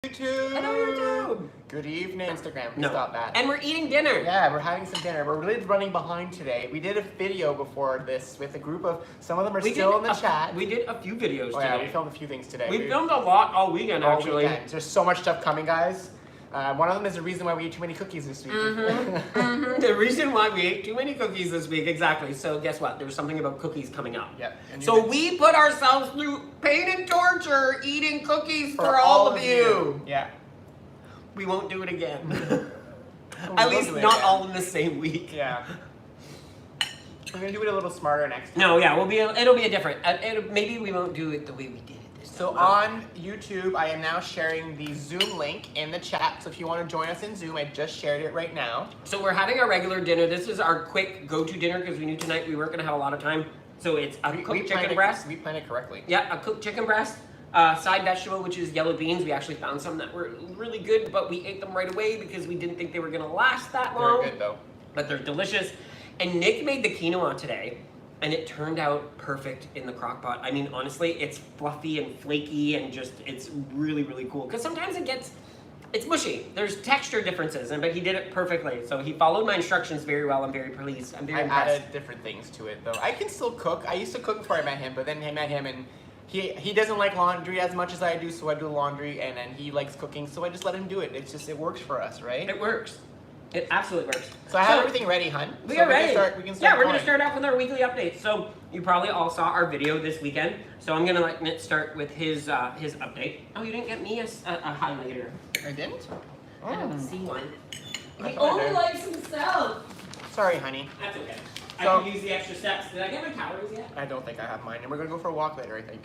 YouTube! Hello, YouTube! Good evening, Instagram. No. Stop that. And we're eating dinner. Yeah, we're having some dinner. We're really running behind today. We did a video before this with a group of, some of them are still in the chat. We did a few videos today. Yeah, we filmed a few things today. We filmed a lot all weekend, actually. Weekend. There's so much stuff coming, guys. One of them is the reason why we ate too many cookies this week. The reason why we ate too many cookies this week, exactly. So guess what? There's something about cookies coming up. Yep. So we put ourselves through pain and torture eating cookies for all of you. Yeah. We won't do it again. At least not all in the same week. Yeah. We're gonna do it a little smarter next time. No, yeah, it'll be a different. Maybe we won't do it the way we did it this time. So on YouTube, I am now sharing the Zoom link in the chat. So if you want to join us in Zoom, I just shared it right now. So we're having our regular dinner. This is our quick go-to dinner because we knew tonight we weren't going to have a lot of time. So it's a cooked chicken breast. We planned it correctly. Yeah, a cooked chicken breast. Side vegetable, which is yellow beans. We actually found some that were really good, but we ate them right away because we didn't think they were going to last that long. They're good though. But they're delicious. And Nick made the quinoa today, and it turned out perfect in the crock pot. I mean, honestly, it's fluffy and flaky and just, it's really, really cool. Because sometimes it's mushy. There's texture differences, but he did it perfectly. So he followed my instructions very well. I'm very pleased. I'm very impressed. I added different things to it though. I can still cook. I used to cook before I met him, but then I met him and he doesn't like laundry as much as I do, so I do laundry, and then he likes cooking, so I just let him do it. It's just, it works for us, right? It works. It absolutely works. So I have everything ready, hun. We are ready. We can start yeah, we're going. going to start off with our weekly updates. So you probably all saw our video this weekend. So I'm going to let Nick start with his update. Oh, you didn't get me a highlighter. I didn't? I don't see one. I He thought I only did. likes himself. Sorry, honey. That's okay. So- I can use the extra steps. Did I get my calories yet? I don't think I have mine, and we're gonna go for a walk later, I think.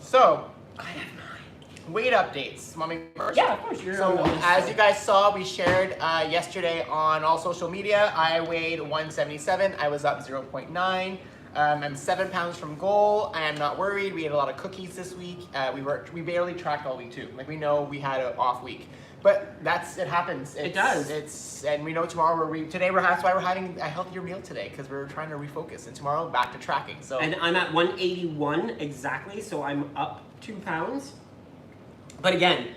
So, I have mine. weight updates. Want me first? Yeah, of course. You're So, on the list. as you guys saw, we shared yesterday on all social media. I weighed 177. I was up 0.9. I'm 7 pounds from goal. I am not worried. We ate a lot of cookies this week. We barely tracked all week too. Like, we know we had an off week, but it happens. It does. And we know tomorrow that's why we're having a healthier meal today, because we're trying to refocus. And tomorrow back to tracking. So. And I'm at 181 exactly, so I'm up 2 pounds. But again,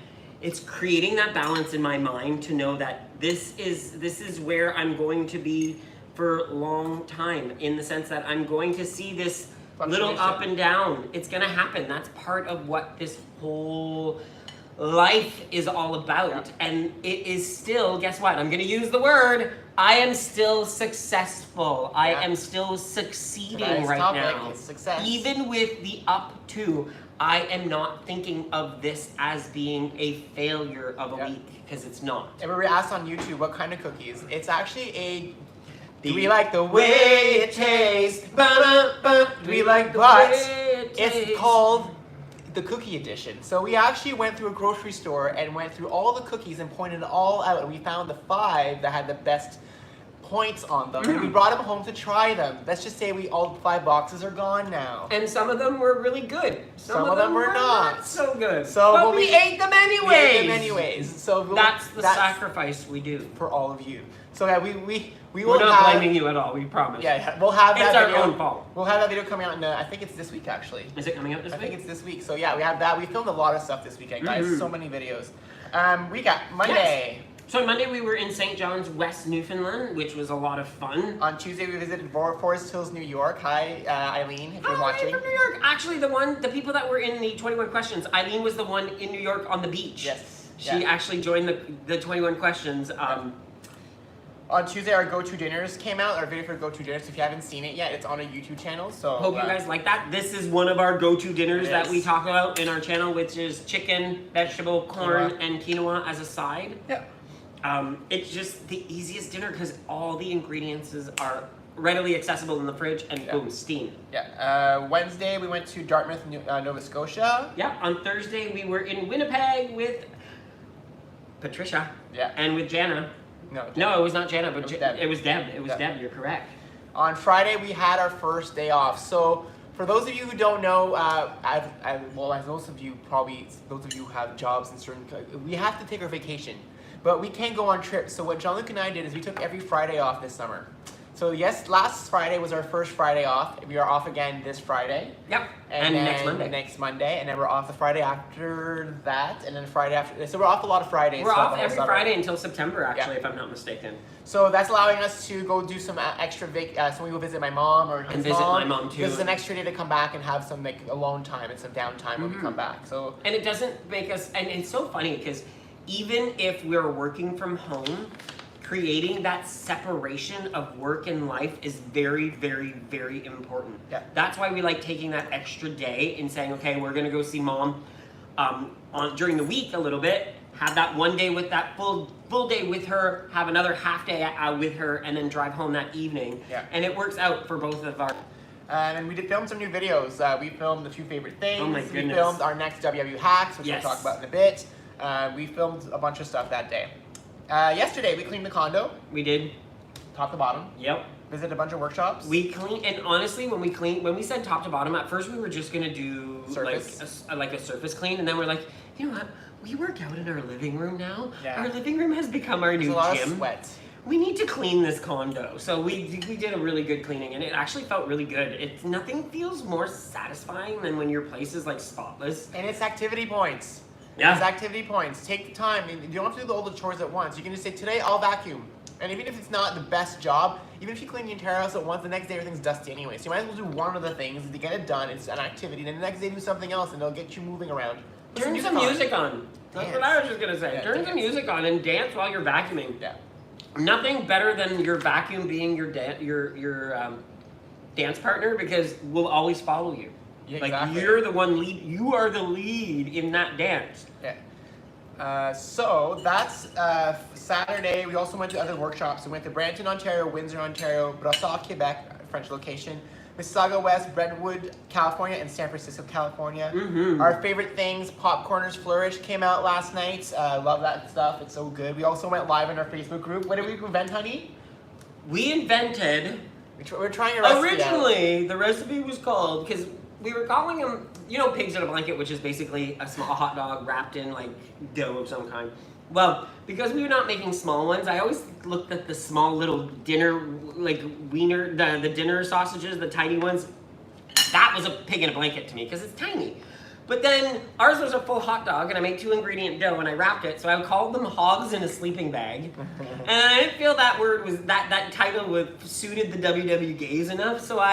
it's creating that balance in my mind to know that this is where I'm going to be for a long time, in the sense that I'm going to see this little up and down. It's gonna happen. That's part of what this whole life is all about. Yeah. And it is still, guess what? I'm gonna use the word, I am still successful. I am still succeeding right now. Success. Even with the up to, I am not thinking of this as being a failure of a week, because it's not. And we were asked on YouTube what kind of cookies. It's actually do we like the way it tastes? Ba-da-ba. Do we like it's called the cookie edition. So we actually went through a grocery store and went through all the cookies and pointed it all out, and we found the 5 that had the best points on them, and we brought them home to try them. Let's just say all 5 boxes are gone now. And some of them were really good. Some of them were not so good. So but we ate them anyways. We ate them anyways. So that's the sacrifice we do for all of you. So yeah, we're will not blaming you at all. We promise. Yeah, we'll have that video. It's our own fault. We'll have that video coming out I think it's this week actually. Is it coming out this week? I think it's this week. So yeah, we have that. We filmed a lot of stuff this weekend, guys. So many videos. We got Monday. Yes. So on Monday we were in St. John's, West Newfoundland, which was a lot of fun. On Tuesday we visited Forest Hills, New York. Hi, Eileen, if you're watching. From New York. Actually, the people that were in the 21 questions, Eileen was the one in New York on the beach. Yes. She actually joined the 21 questions. On Tuesday, our go-to dinners came out. Our video for go-to dinners. If you haven't seen it yet, it's on a YouTube channel. So hope you guys like that. This is one of our go-to dinners that we talk about in our channel, which is chicken, vegetable, corn, and quinoa as a side. Yeah. It's just the easiest dinner because all the ingredients are readily accessible in the fridge, and boom, steam. Yeah. Wednesday, we went to Dartmouth, Nova Scotia. Yeah. On Thursday, we were in Winnipeg with Patricia. Yeah. And with Jana. No, it was not Jana, but it was Deb. It was Deb. You're correct. On Friday, we had our first day off. So for those of you who don't know, as most of you who have jobs in certain, we have to take our vacation, but we can't go on trips. So what Jean-Luc and I did is we took every Friday off this summer. So yes, last Friday was our first Friday off. We are off again this Friday. Yep. And And then next Monday. And then we're off the Friday after that, and then Friday after. So we're off a lot of Fridays. We're throughout off the whole every summer. Friday until September, actually, if I'm not mistaken. So that's allowing us to go do some extra so we go visit my mom or his And visit my mom, too. This is an extra day to come back and have some like alone time and some downtime when we come back. So And it doesn't make us, and it's so funny because even if we're working from home, creating that separation of work and life is very, very, very important. Yeah. That's why we like taking that extra day and saying, okay, we're gonna go see mom during the week a little bit, have that one day with that full day with her, have another half day with her, and then drive home that evening. Yeah. And it works out for both of our. and we did film some new videos. We filmed the 2 favorite things. Oh my We goodness. filmed our next WW hacks, which Yes. we'll talk about in a bit. We filmed a bunch of stuff that day. Yesterday we cleaned the condo, We did. top to bottom. Yep. Visited a bunch of workshops. We clean, and honestly, when we said top to bottom, at first we were just gonna do Surface. like a surface clean, and then we're like, you know what? We work out in our living room now. Yeah. Our living room has become our There's new a lot gym. of sweat. We need to clean this condo. So we did a really good cleaning, and it actually felt really good. It's nothing feels more satisfying than when your place is like spotless. And it's activity points. Yeah. It's activity points. Take the time. You don't have to do all the chores at once. You can just say, today I'll vacuum. And even if it's not the best job, even if you clean the entire house at once, the next day everything's dusty anyway. So you might as well do one of the things to get it done. It's an activity. Then the next day do something else, and it'll get you moving around. Put Turn some music on. That's what I was just gonna say. Yeah, Turn some dance. music on and dance while you're vacuuming. Yeah. Nothing better than your vacuum being your dance partner, because we'll always follow you. Yeah, like exactly. you're the one lead. You are the lead in that dance. Yeah. So that's Saturday. We also went to other workshops. We went to Brampton, Ontario, Windsor, Ontario, Brassard, Quebec, French location, Mississauga West, Brentwood, California, and San Francisco, California. Mm-hmm. Our favorite things, Popcorners Flourish, came out last night. Love that stuff. It's so good. We also went live in our Facebook group. What did we invent, honey? We invented. We're trying a recipe Originally, the recipe was called, because we were calling them, pigs in a blanket, which is basically a small hot dog wrapped in like dough of some kind. Well, because we were not making small ones, I always looked at the small little dinner, like wiener, the dinner sausages, the tiny ones. That was a pig in a blanket to me, because it's tiny. But then ours was a full hot dog, and I made 2-ingredient dough, and I wrapped it, so I called them hogs in a sleeping bag. And I didn't feel that word was that title suited the WW gays enough, so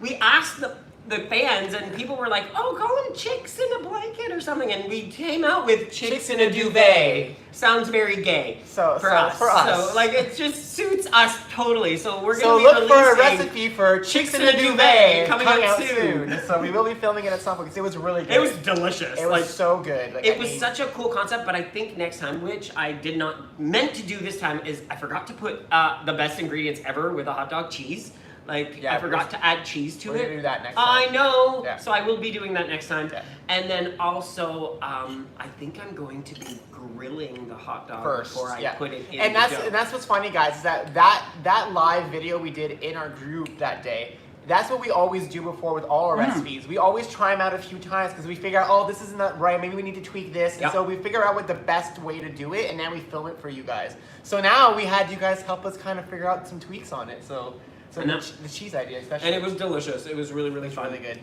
we asked the fans, and people were like, oh, call them chicks in a blanket or something, and we came out with chicks in a duvet. Sounds very gay for us. So like it just suits us totally. So we're gonna be look for a releasing recipe for chicks in a duvet coming out soon. So we will be filming it at some point because it was really good. It was delicious. It was so good. Like, It was such a cool concept, but I think next time, which I did not meant to do this time, is I forgot to put the best ingredients ever with a hot dog, cheese. I forgot to add cheese to it. We're gonna do that next time. I know. Yeah. So I will be doing that next time. Yeah. And then also, I think I'm going to be grilling the hot dog First, before I put it in and the dough. that's what's funny, guys, is that live video we did in our group that day. That's what we always do before with all our recipes. We always try them out a few times because we figure out, oh, this isn't right. Maybe we need to tweak this. And so we figure out what the best way to do it, and then we film it for you guys. So now we had you guys help us kind of figure out some tweaks on it. So the cheese idea, especially. And it was delicious. It was really, really fun. Really good.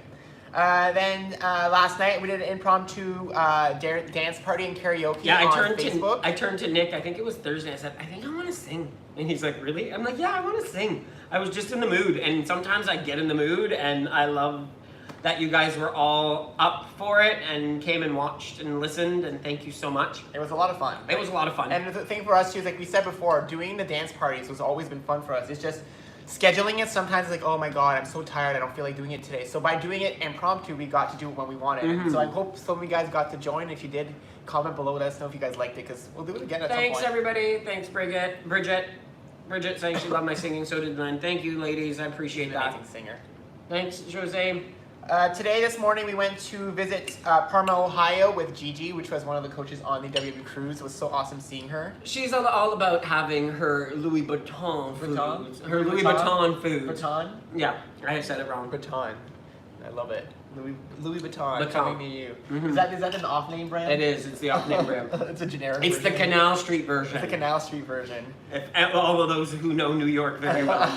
Then last night we did an impromptu dance party and karaoke on Facebook. I turned to Nick, I think it was Thursday, I said, I think I want to sing. And he's like, really? I'm like, yeah, I want to sing. I was just in the mood, and sometimes I get in the mood, and I love that you guys were all up for it and came and watched and listened, and thank you so much. It was a lot of fun. It was a lot of fun. And the thing for us too is, like we said before, doing the dance parties has always been fun for us. It's just scheduling it sometimes like, oh my god, I'm so tired, I don't feel like doing it today. So by doing it impromptu, we got to do it when we wanted. So I hope some of you guys got to join. If you did, comment below, let us know if you guys liked it, because we'll do it again at some point. Thanks everybody. Thanks Bridget saying she loved my singing, so did Lynn. Thank you ladies, I appreciate that. Amazing singer. Thanks Jose. This morning we went to visit Parma, Ohio with Gigi, which was one of the coaches on the WW cruise. It was so awesome seeing her. She's all about having her Louis Vuitton foods. Her Louis Vuitton? Vuitton foods. Vuitton? Yeah, I said it wrong. Vuitton. I love it. Louis Vuitton Vuitton. coming to you. Mhm. Is that an off-name brand? It is. It's the off-name brand. It's a generic. It's the version. Canal Street version. It's the Canal Street version. If, all of those who know New York very well.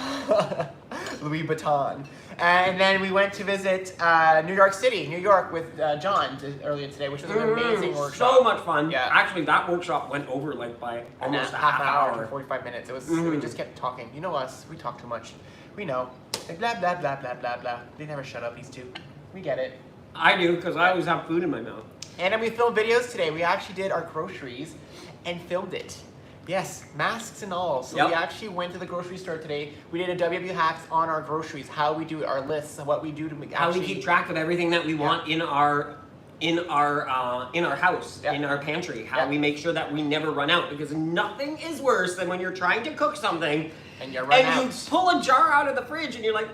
Louis Vuitton. And then we went to visit New York City, New York with John earlier today, which was an amazing workshop. So much fun. Yeah. Actually, that workshop went over like by almost half an hour, hour. 45 minutes. It was. We just kept talking. You know us. We talk too much. We know. Like blah blah blah blah blah blah. They never shut up. These two. We get it. I do, because I always have food in my mouth. And then we filmed videos today. We actually did our groceries and filmed it. Yes, masks and all. So we actually went to the grocery store today. We did a WW hacks on our groceries, how we do our lists, what we do to make How we keep track of everything that we want in our house, in our pantry. How we make sure that we never run out, because nothing is worse than when you're trying to cook something and you run out. You pull a jar out of the fridge and you're like,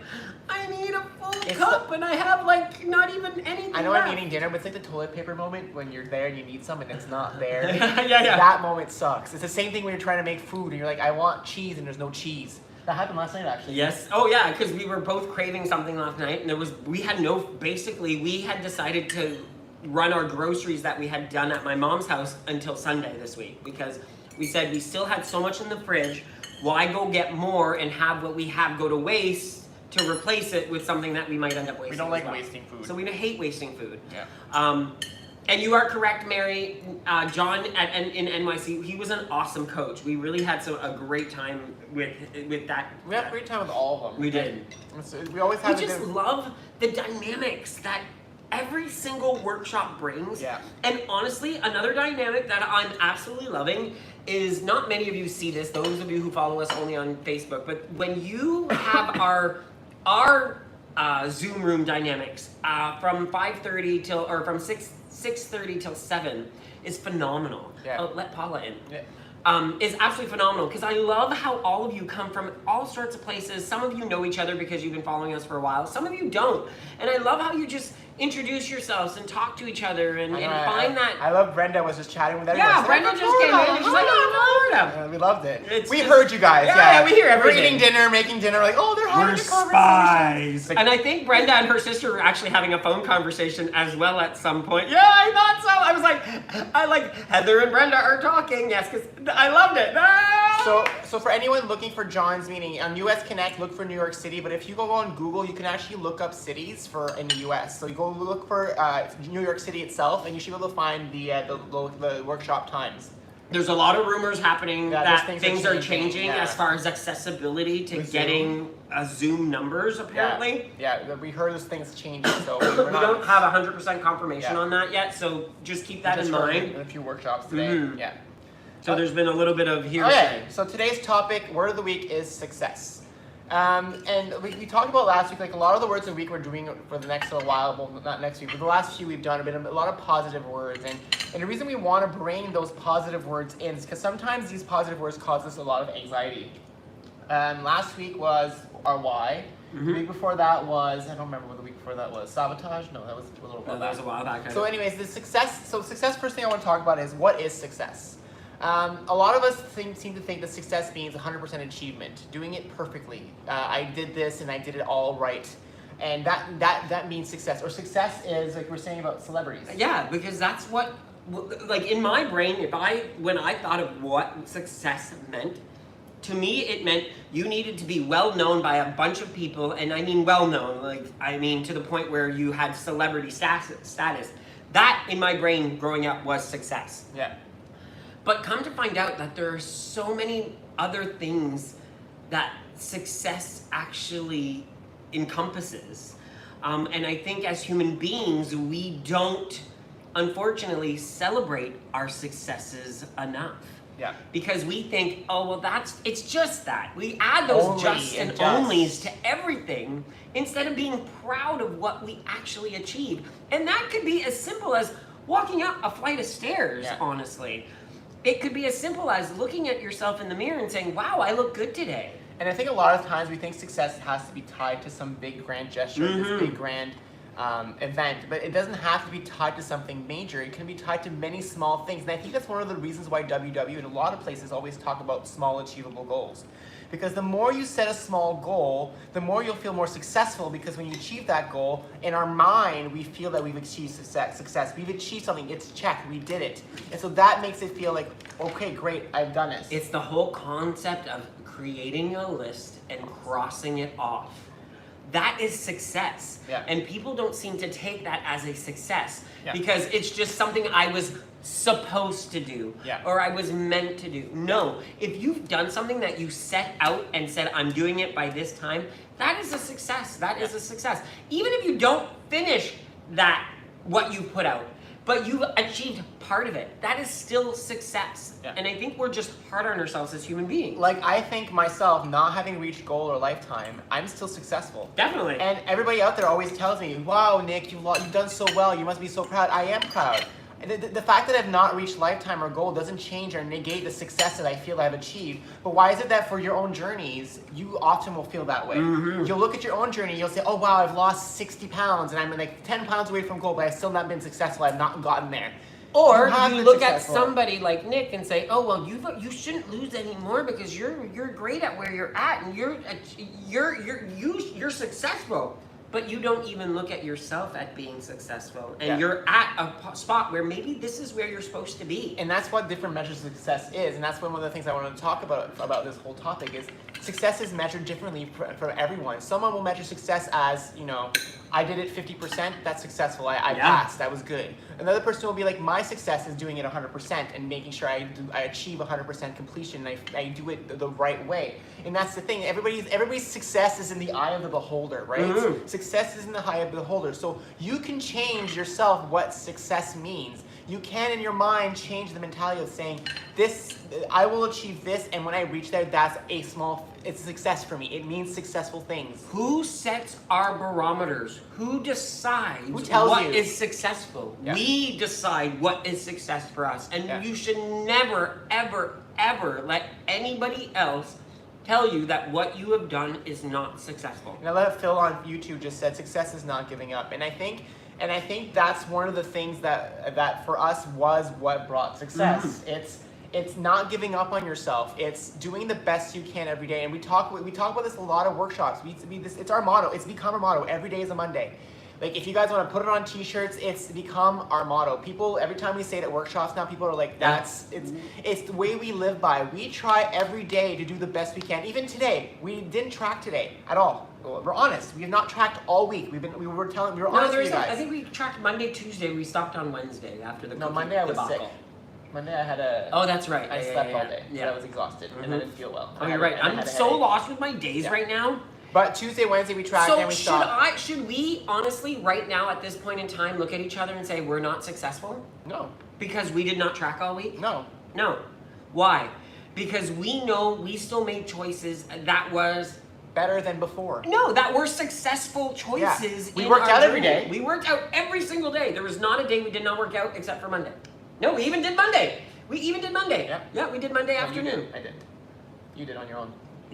I need a full cup and I have like not even anything I know left. I'm eating dinner, but it's like the toilet paper moment when you're there and you need some and it's not there. yeah. That moment sucks. It's the same thing when you're trying to make food and you're like, I want cheese and there's no cheese. That happened last night actually. Yes. Oh yeah, because we were both craving something last night and we had decided to run our groceries that we had done at my mom's house until Sunday this week, because we said we still had so much in the fridge. Why go get more and have what we have go to waste to replace it with something that we might end up wasting? We don't like wasting food. So we hate wasting food. Yeah. And you are correct, Mary. John in NYC, he was an awesome coach. We really had a great time with that. We had a great time with all of them. We did. We always had. We just love the dynamics that every single workshop brings. Yeah. And honestly, another dynamic that I'm absolutely loving is, not many of you see this, those of you who follow us only on Facebook, but when you have our Zoom room dynamics from 5:30 till, or from 6:30 till 7 is phenomenal. Yeah. Oh, let Paula in. Yeah. Is absolutely phenomenal, because I love how all of you come from all sorts of places. Some of you know each other because you've been following us for a while. Some of you don't. And I love how you just introduce yourselves and talk to each other and find that. I love Brenda was just chatting with everyone. Yeah, Brenda just came in and she's like, oh, I'm Florida. We loved it. It's we just- heard you guys. Yeah, we hear everything. We're eating dinner, making dinner, like, oh, they're having We're a conversation. spies. And I think Brenda and her sister were actually having a phone conversation as well at some point. Yeah, I thought so. I was like, Heather and Brenda are talking. Yes, because I loved it. So for anyone looking for John's meeting, on US Connect, look for New York City, but if you go on Google, you can actually look up cities in the US. So you go look for New York City itself, and you should be able to find the workshop times. There's a lot of rumors happening that things are changing yeah. as far as accessibility to With getting Zoom numbers, apparently. Yeah, we heard those things changing, so We don't have 100% confirmation on that yet, so just keep that in mind. In a few workshops today, Mhm. yeah. So there's been a little bit of hearsay. Okay, so today's topic, word of the week, is success. And we talked about last week, like a lot of the words of the week we're doing for the next little while, well, not next week, but the last few we've done have been a lot of positive words. And the reason we want to bring those positive words in is because sometimes these positive words cause us a lot of anxiety. Last week was our why. Mm-hmm. The week before that was, I don't remember what the week before that was. Sabotage? No, that was a little while No, that was a back. while back. So anyways, the success, first thing I want to talk about is, what is success? A lot of us seem to think that success means 100% achievement, doing it perfectly. I did this and I did it all right. And that means success. Or success is, like we're saying about celebrities. Yeah, because that's what, like in my brain, when I thought of what success meant, to me it meant you needed to be well known by a bunch of people, and I mean well known, to the point where you had celebrity status. That, in my brain growing up, was success. Yeah. But come to find out that there are so many other things that success actually encompasses. And I think as human beings, we don't, unfortunately, celebrate our successes enough. Yeah. Because we think, oh, well, it's just that. We add those Only just and and just. onlys to everything instead of being proud of what we actually achieved. And that could be as simple as walking up a flight of stairs, honestly. It could be as simple as looking at yourself in the mirror and saying, wow, I look good today. And I think a lot of times we think success has to be tied to some big grand gesture, this big grand event, but it doesn't have to be tied to something major. It can be tied to many small things. And I think that's one of the reasons why WW and a lot of places always talk about small achievable goals. Because the more you set a small goal, the more you'll feel more successful, because when you achieve that goal, in our mind, we feel that we've achieved success. We've achieved something, it's checked, we did it. And so that makes it feel like, okay, great, I've done this. It's the whole concept of creating a list and crossing it off. That is success. Yeah. And people don't seem to take that as a success, Yeah. because it's just something I was supposed to do, Yeah. or I was meant to do. No, if you've done something that you set out and said, I'm doing it by this time, that is a success. That is a success. Even if you don't finish that, what you put out, but you've achieved part of it, that is still success. Yeah. And I think we're just hard on ourselves as human beings. Like, I think myself, not having reached goal or lifetime, I'm still successful. Definitely. And everybody out there always tells me, wow, Nick, you've done so well, you must be so proud. I am proud. The fact that I've not reached lifetime or goal doesn't change or negate the success that I feel I've achieved. But why is it that for your own journeys, you often will feel that way? Mm-hmm. You'll look at your own journey, you'll say, oh wow, I've lost 60 pounds and I'm like 10 pounds away from goal, but I've still not been successful, I've not gotten there. Or have you been look at successful. somebody like Nick and say, "Oh well, you shouldn't lose anymore because you're great at where you're at and you're successful." But you don't even look at yourself at being successful, and Yeah. you're at a spot where maybe this is where you're supposed to be. And that's what different measures of success is, and that's one of the things I want to talk about this whole topic is success is measured differently for everyone. Someone will measure success as, you know, I did it 50%, that's successful, I passed, that was good. Another person will be like, my success is doing it 100% and making sure I achieve 100% completion, and I do it the right way. And that's the thing, everybody's success is in the eye of the beholder, right? Mm-hmm. Success is in the eye of the beholder. So you can change yourself what success means. You can, in your mind, change the mentality of saying, this, I will achieve this, and when I reach there, it's a success for me. It means successful things. Who sets our barometers? Who decides Who tells what you? is successful? Yeah. We decide what is success for us. And Yeah. you should never, ever, ever let anybody else tell you that what you have done is not successful. And I love Phil on YouTube just said, success is not giving up. And I think that's one of the things that for us was what brought success. Mm-hmm. It's not giving up on yourself. It's doing the best you can every day. And we talk about this in a lot of workshops. It's our motto. It's become our motto. Every day is a Monday. Like, if you guys want to put it on t-shirts, it's become our motto. People, every time we say it at workshops now, people are like, it's the way we live by. We try every day to do the best we can. Even today, we didn't track today at all. We're honest. We have not tracked all week. We were honest with you guys. I think we tracked Monday, Tuesday. We stopped on Wednesday after the cookie Monday I was debacle. sick. Monday I had a. Oh, that's right. I slept all day. Yeah. So I was exhausted and I didn't feel well. Oh, you're right. I'm so lost with my days right now. But Tuesday, Wednesday we tracked and we stopped. Should we honestly right now at this point in time look at each other and say we're not successful? No. Because we did not track all week? No. No. Why? Because we know we still made choices that was better than before. No, that were successful choices. We worked out every journey. day. We worked out every single day. There was not a day we did not work out except for Monday. No, we even did Monday. Yeah, we did Monday afternoon. I did. You did on your own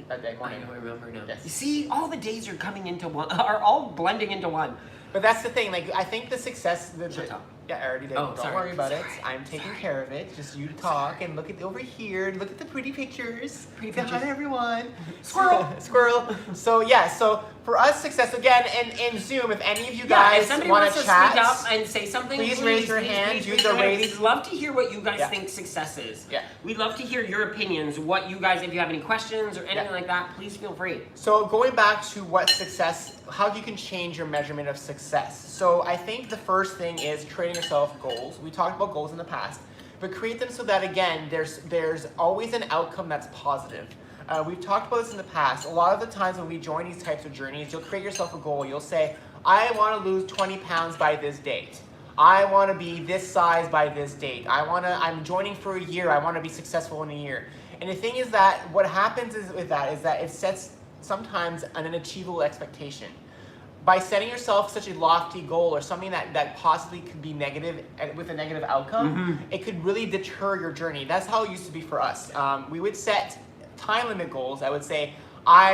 that day morning. I remember now. Yes. You see, all the days are coming into one, are all blending into one. But that's the thing. Like, I think the success. Shut up. Yeah, I already did. Oh, Don't sorry. worry about it. Sorry. I'm taking care of it. Just you talk and look at over here. Look at the pretty pictures. Pretty Say hi pictures. to everyone. Squirrel. Squirrel. So yeah. So for us, success again. And in Zoom, if any of you If guys somebody want wants to to chat, speak up and say something, please raise your hand, use raise the your hand. raise- We'd love to hear what you guys Yeah. think success is. Yeah. We'd love to hear your opinions, what you guys, if you have any questions or anything Yeah. like that, please feel free. So going back to what success, how you can change your measurement of success. So I think the first thing is creating yourself goals. We talked about goals in the past, but create them so that again, there's always an outcome that's positive. We've talked about this in the past. A lot of the times when we join these types of journeys, you'll create yourself a goal. You'll say, I want to lose 20 pounds by this date. I want to be this size by this date. I'm joining for a year. I want to be successful in a year. And the thing is that what happens is that it sets sometimes an unachievable expectation. By setting yourself such a lofty goal or something that possibly could be negative and with a negative outcome, it could really deter your journey. That's how it used to be for us. We would set time limit goals. I would say,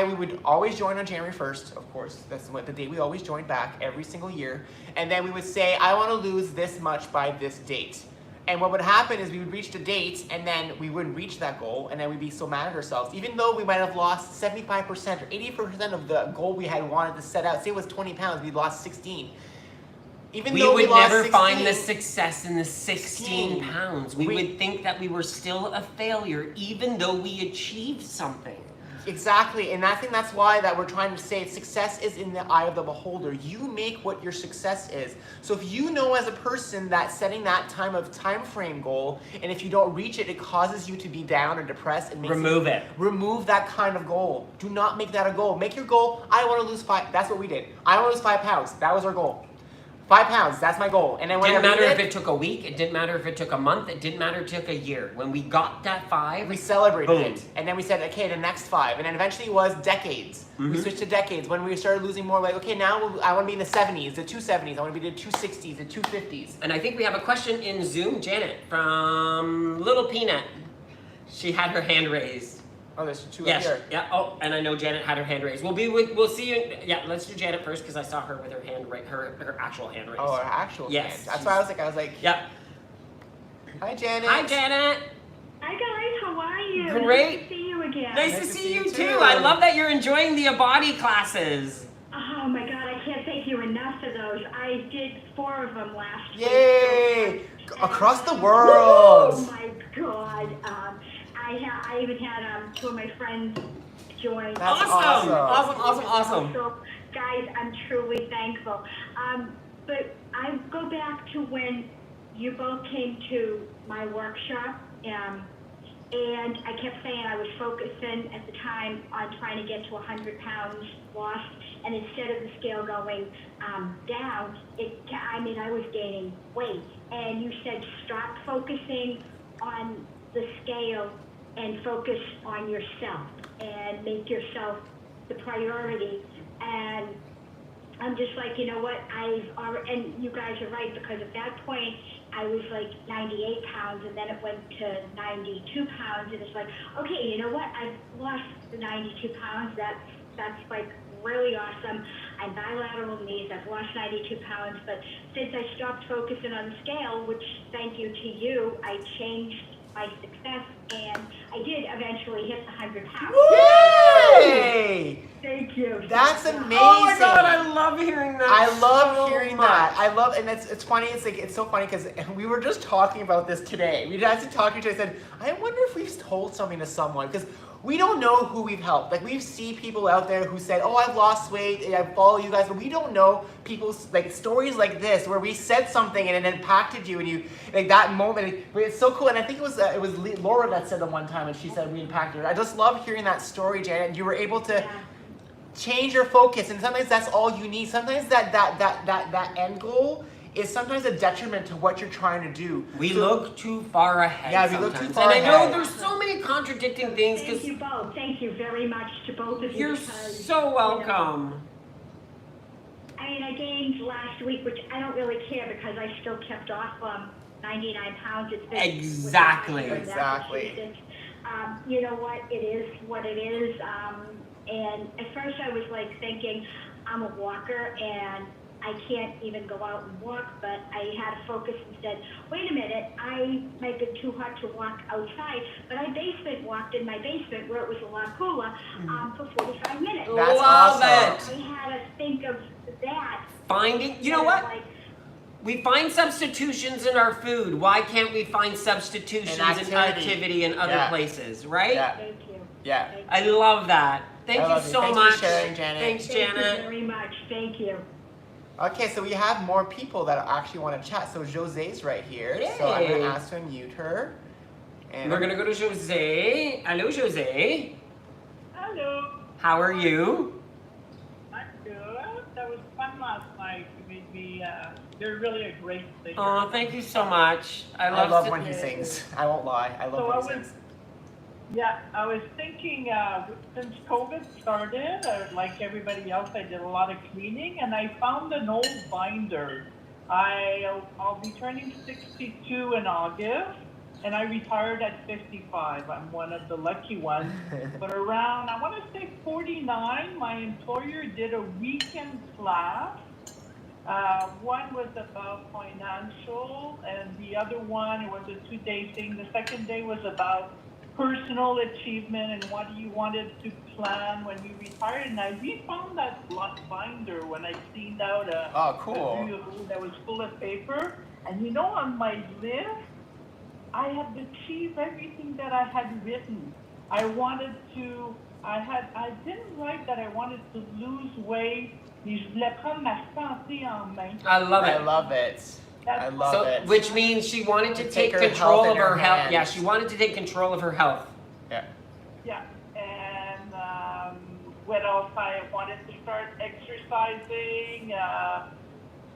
we would always join on January 1st, of course. That's the day we always joined back every single year. And then we would say, I want to lose this much by this date. And what would happen is we would reach the dates, and then we wouldn't reach that goal, and then we'd be so mad at ourselves. Even though we might have lost 75% or 80% of the goal we had wanted to set out, say it was 20 pounds, we lost 16. Even we though would we lost never 16, find the success in the 16 pounds. We would think that we were still a failure, even though we achieved something. Exactly, and I think that's why that we're trying to say success is in the eye of the beholder. You make what your success is. So if you know as a person that setting that time frame goal, and if you don't reach it, it causes you to be down or depressed, and makes Remove it. Remove that kind of goal. Do not make that a goal. Make your goal, I want to lose 5. That's what we did. I want to lose 5 pounds. That was our goal. 5 pounds, that's my goal. And then when it didn't matter if it took a week, it didn't matter if it took a month, it didn't matter if it took a year. When we got that 5, we celebrated boom. it. And then we said, okay, the next 5. And then eventually it was decades. We switched to decades. When we started losing more, like, okay, now I want to be in the 70s, the 270s, I want to be the 260s, the 250s. And I think we have a question in Zoom. Janet from Little Peanut. She had her hand raised. Oh, there's 2 up Yes. here. Yeah. Oh, and I know Janet had her hand raised. We'll see you. Yeah. Let's do Janet first because I saw her with her hand her actual hand raised. Oh, our actual Yes, hand. That's why I was like, Yep. Hi, Janet. Hi, Janet. Hi guys, how are you? Great. Nice to see you again. Nice to see you too. I love that you're enjoying the Abadi classes. Oh my god, I can't thank you enough for those. I did 4 of them last week. Yay! Across the Oh world. my god. I even had 2 of my friends join. That's Awesome. So guys, I'm truly thankful. But I go back to when you both came to my workshop. And I kept saying I was focusing at the time on trying to get to 100 pounds lost, and instead of the scale going down, I was gaining weight. And you said stop focusing on the scale and focus on yourself and make yourself the priority. And I'm just like, you know what, and you guys are right, because at that point, I was like 98 pounds, and then it went to 92 pounds, and it's like, okay, you know what, I've lost the 92 pounds, that's like really awesome. I'm bilateral knees, I've lost 92 pounds, but since I stopped focusing on the scale, which thank you to you, I changed my success, and I did eventually hit the 100 pounds. Yay! Thank you. That's amazing. Oh my god, I love hearing that. I love so hearing much. that. I love, and it's funny. It's so funny because we were just talking about this today. We actually talked to each other. I said, I wonder if we've told something to someone, because we don't know who we've helped. Like, we see people out there who said, oh, I've lost weight, I follow you guys, but we don't know people's, like, stories like this, where we said something and it impacted you, and you, like, that moment, it's so cool. And I think it was Laura that said the one time, and she said we impacted her. I just love hearing that story, Janet, and you were able to change your focus, and sometimes that's all you need. Sometimes that end goal is sometimes a detriment to what you're trying to do. We look too far ahead. Yeah, we look too far ahead. And I know ahead. there's so many contradicting things. Thank you both. Thank you very much to both of you. You're because, so you welcome. know, I gained last week, which I don't really care because I still kept off 99 pounds. It's been Exactly. You know what? It is what it is. And at first I was like thinking, I'm a walker and I can't even go out and walk, but I had to focus and said, wait a minute, I might be too hot to walk outside, but I basement walked in my basement where it was a lot cooler for 45 minutes. That's Love awesome. it. I had to think of that. Finding, you know what? Like, We find substitutions in our food. Why can't we find substitutions in activity in other places, right? Yeah. thank you. Yeah. Thank you. I love that. Thank you so Thanks much. for sharing, Janet. Thanks, Thank you Janet. very much. Thank you. Okay, so we have more people that actually want to chat. So Jose's right here. So I'm going Yay. to ask to unmute her. And We're gonna go to Jose. Hello, Jose. Hello. How are you? I'm good. That was fun last night. You made me, you're really a great singer. Oh, thank you so much. I love when he sings. I won't lie. I love So when I he was- sings. Yeah, I was thinking, since COVID started, like everybody else, I did a lot of cleaning, and I found an old binder. I'll be turning 62 in August, and I retired at 55. I'm one of the lucky ones. But around, I want to say 49, my employer did a weekend class One was about financial, and the other one, it was a 2-day thing. The second day was about personal achievement and what you wanted to plan when you retired. And we found that binder when I cleaned out a bureau that was full of paper. And you know, on my list, I had achieved everything that I had written. I didn't write that I wanted to lose weight. Mais je voulais prendre ma santé en main. I love it. I love it. I love it. Which means she wanted to take her control health of in her her health. hands. Yeah, she wanted to take control of her health. Yeah. Yeah, and what else? I wanted to start exercising.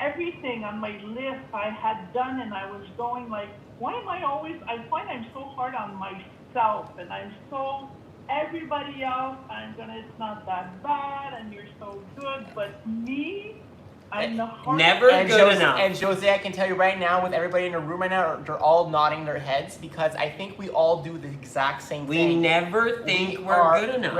Everything on my list I had done, and I was going like, why am I always? I find I'm so hard on myself, and I'm so. Everybody else, it's not that bad, and you're so good, but me, I'm the hardest. Never good enough. And Jose, I can tell you right now, with everybody in the room right now, they're all nodding their heads because I think we all do the exact same We thing. never think we're good enough.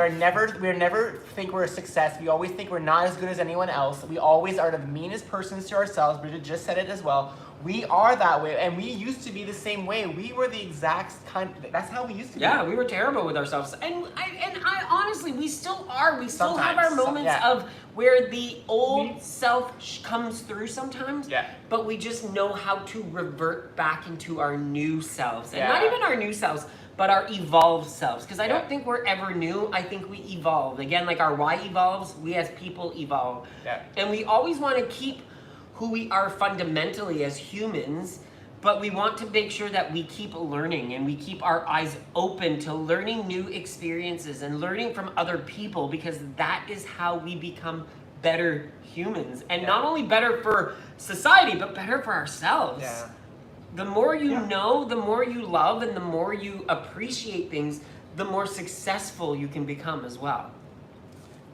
We never think we're a success. We always think we're not as good as anyone else. We always are the meanest persons to ourselves. Bridget just said it as well. We are that way, and we used to be the same way. We were the exact kind. That's how we used to be. Yeah, we were terrible with ourselves, and I honestly, we still are. We still have our Sometimes, moments yeah. of where the old self comes through sometimes. Yeah. But we just know how to revert back into our new selves, and Yeah. not even our new selves, but our evolved selves. Because I Yeah. don't think we're ever new. I think we evolve. Again, like our why evolves, we as people evolve, Yeah. and we always want to keep who we are fundamentally as humans, but we want to make sure that we keep learning and we keep our eyes open to learning new experiences and learning from other people, because that is how we become better humans, and not only better for society but better for ourselves. Yeah. The more you know, the more you love, and the more you appreciate things, the more successful you can become as well.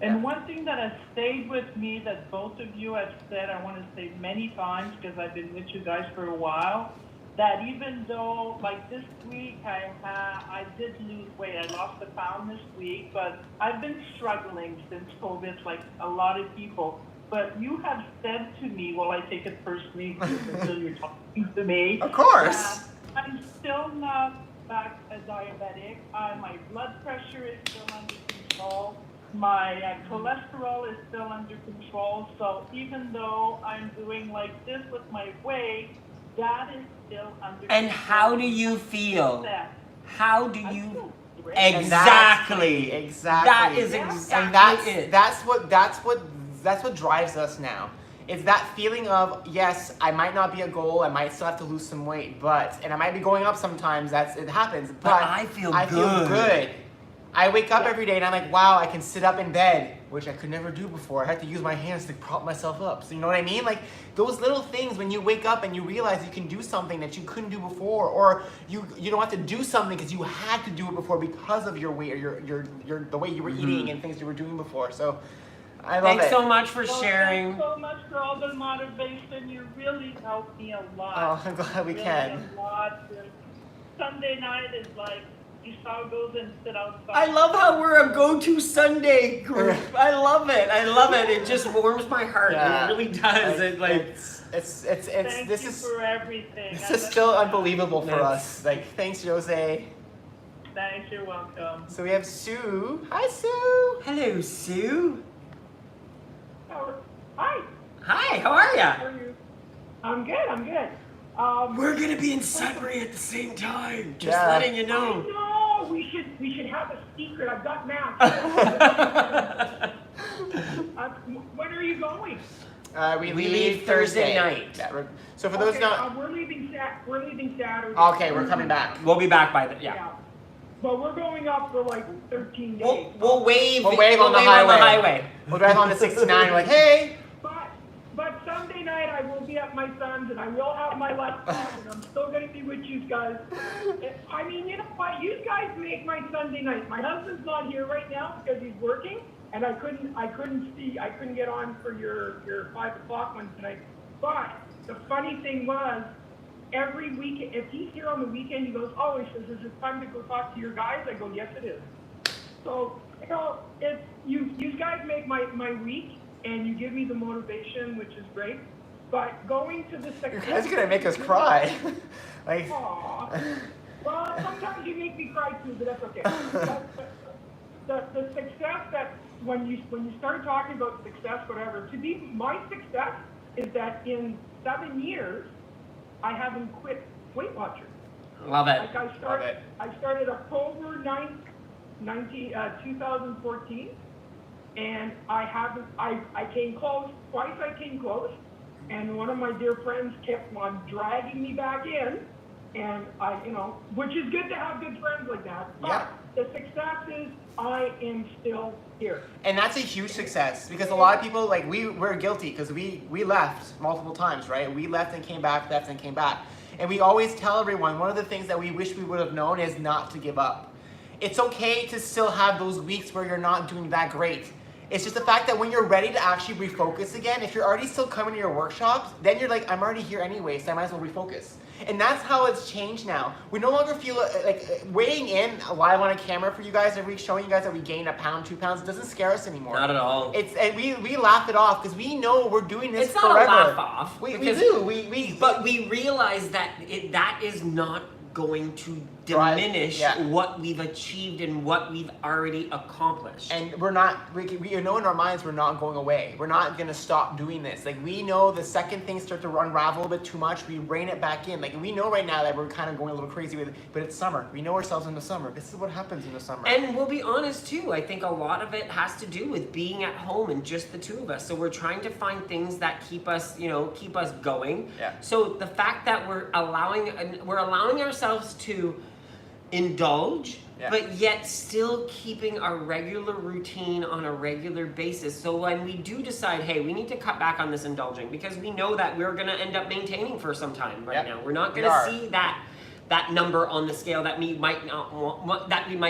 And one thing that has stayed with me that both of you have said, I want to say many times because I've been with you guys for a while, that even though, like this week, I did lose weight. I lost a pound this week, but I've been struggling since COVID, like a lot of people. But you have said to me, well, I take it personally until you're talking to me. Of course. I'm still not back a diabetic. My blood pressure is still under control. My cholesterol is still under control. So even though I'm doing like this with my weight, that is still under control. And how do you feel? How do I you feel great. exactly? Exactly. That is Yeah. exactly And it. that's what drives us now. It's that feeling of, yes, I might not be a goal, I might still have to lose some weight, and I might be going up sometimes, it happens, but I feel feel good. I wake up every day and I'm like, wow, I can sit up in bed, which I could never do before. I had to use my hands to prop myself up. So you know what I mean? Like those little things when you wake up and you realize you can do something that you couldn't do before, or you don't have to do something because you had to do it before because of your weight or your the way you were eating and things you were doing before. So I love Thanks it. so much for Well, sharing. Thanks so much for all the motivation. You really helped me a lot. Oh, I'm glad we really can. A lot. Sunday night is like, you saw goes and sit outside. I love how we're a go-to Sunday group. I love it. I love it. It just warms my heart. Yeah. It really does. It's Thank this you is for everything. this is still unbelievable for us. Like thanks, Jose. Thanks, you're welcome. So we have Sue. Hi, Sue. Hello, Sue. Hi. Hi. How are ya? How are you? I'm good. I'm good. We're gonna be in Sudbury at the same time. Just Yeah. letting you I know. know. We should have a secret. I've got maps. When are you going? We We leave leave Thursday night. Yeah, so for those Okay, not we're leaving Saturday. okay, we're coming back. We'll be back by the But we're going up for like 13 days. We'll wave. We'll wave on the highway. highway. We'll drive on the 69. We're like, hey. But Sunday night I will be at my son's and I will have my laptop and I'm still going to be with you guys. I mean, you know what? You guys make my Sunday night. My husband's not here right now because he's working, and I couldn't get on for your 5 o'clock one tonight. But the funny thing was, every week, if he's here on the weekend, he goes, oh, he says, is it time to go talk to your guys? I go, yes, it is. So, you know, you guys make my week, and you give me the motivation, which is great. But going to the You success. guys are gonna make us cry. Like, Aw. Well, sometimes you make me cry too, but that's okay. The success that when you start talking about success, whatever, to be my success is that in 7 years I haven't quit Weight Watchers. Love it. Like I started October 9th, 2014, and I came close, twice I came close, and one of my dear friends kept on dragging me back in, and which is good to have good friends like that, but yeah. the success is I am still here. And that's a huge success because a lot of people, like, we're guilty because we left multiple times, right? We left and came back, left and came back. And we always tell everyone, one of the things that we wish we would have known is not to give up. It's okay to still have those weeks where you're not doing that great. It's just the fact that when you're ready to actually refocus again, if you're already still coming to your workshops, then you're like, I'm already here anyway, so I might as well refocus. And that's how it's changed now. We no longer feel like weighing in live on a camera for you guys every week, showing you guys that we gained 1 pound, 2 pounds. It doesn't scare us anymore. Not at all. And we laugh it off because we know we're doing this It's forever. not a laugh off. We do. But we realize that that is not going to Drive, diminish yeah. what we've achieved and what we've already accomplished. And we're not, we know in our minds we're not going away. We're not going to stop doing this. Like, we know the second things start to unravel a bit too much, we rein it back in. Like, we know right now that we're kind of going a little crazy with it, but it's summer. We know ourselves in the summer. This is what happens in the summer. And we'll be honest too, I think a lot of it has to do with being at home and just the two of us. So we're trying to find things that keep us going. Yeah. So the fact that we're allowing ourselves to indulge, yeah. but yet still keeping our regular routine on a regular basis. So when we do decide, hey, we need to cut back on this indulging, because we know that we're going to end up maintaining for some time right now. We're not going to see that number on the scale that we might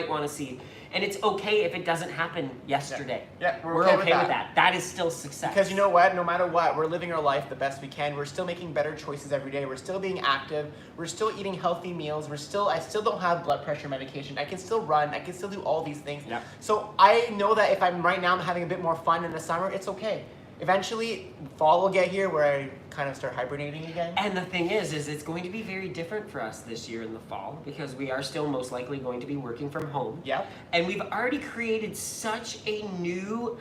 want to see. And it's okay if it doesn't happen yesterday. Yeah, we're okay with that. That is still success. Because you know what? No matter what, we're living our life the best we can. We're still making better choices every day. We're still being active. We're still eating healthy meals. I still don't have blood pressure medication. I can still run. I can still do all these things. Yeah. So I know that if I'm having a bit more fun in the summer, it's okay. Eventually, fall will get here where I kind of start hibernating again. And the thing is it's going to be very different for us this year in the fall, because we are still most likely going to be working from home. Yep. And we've already created such a new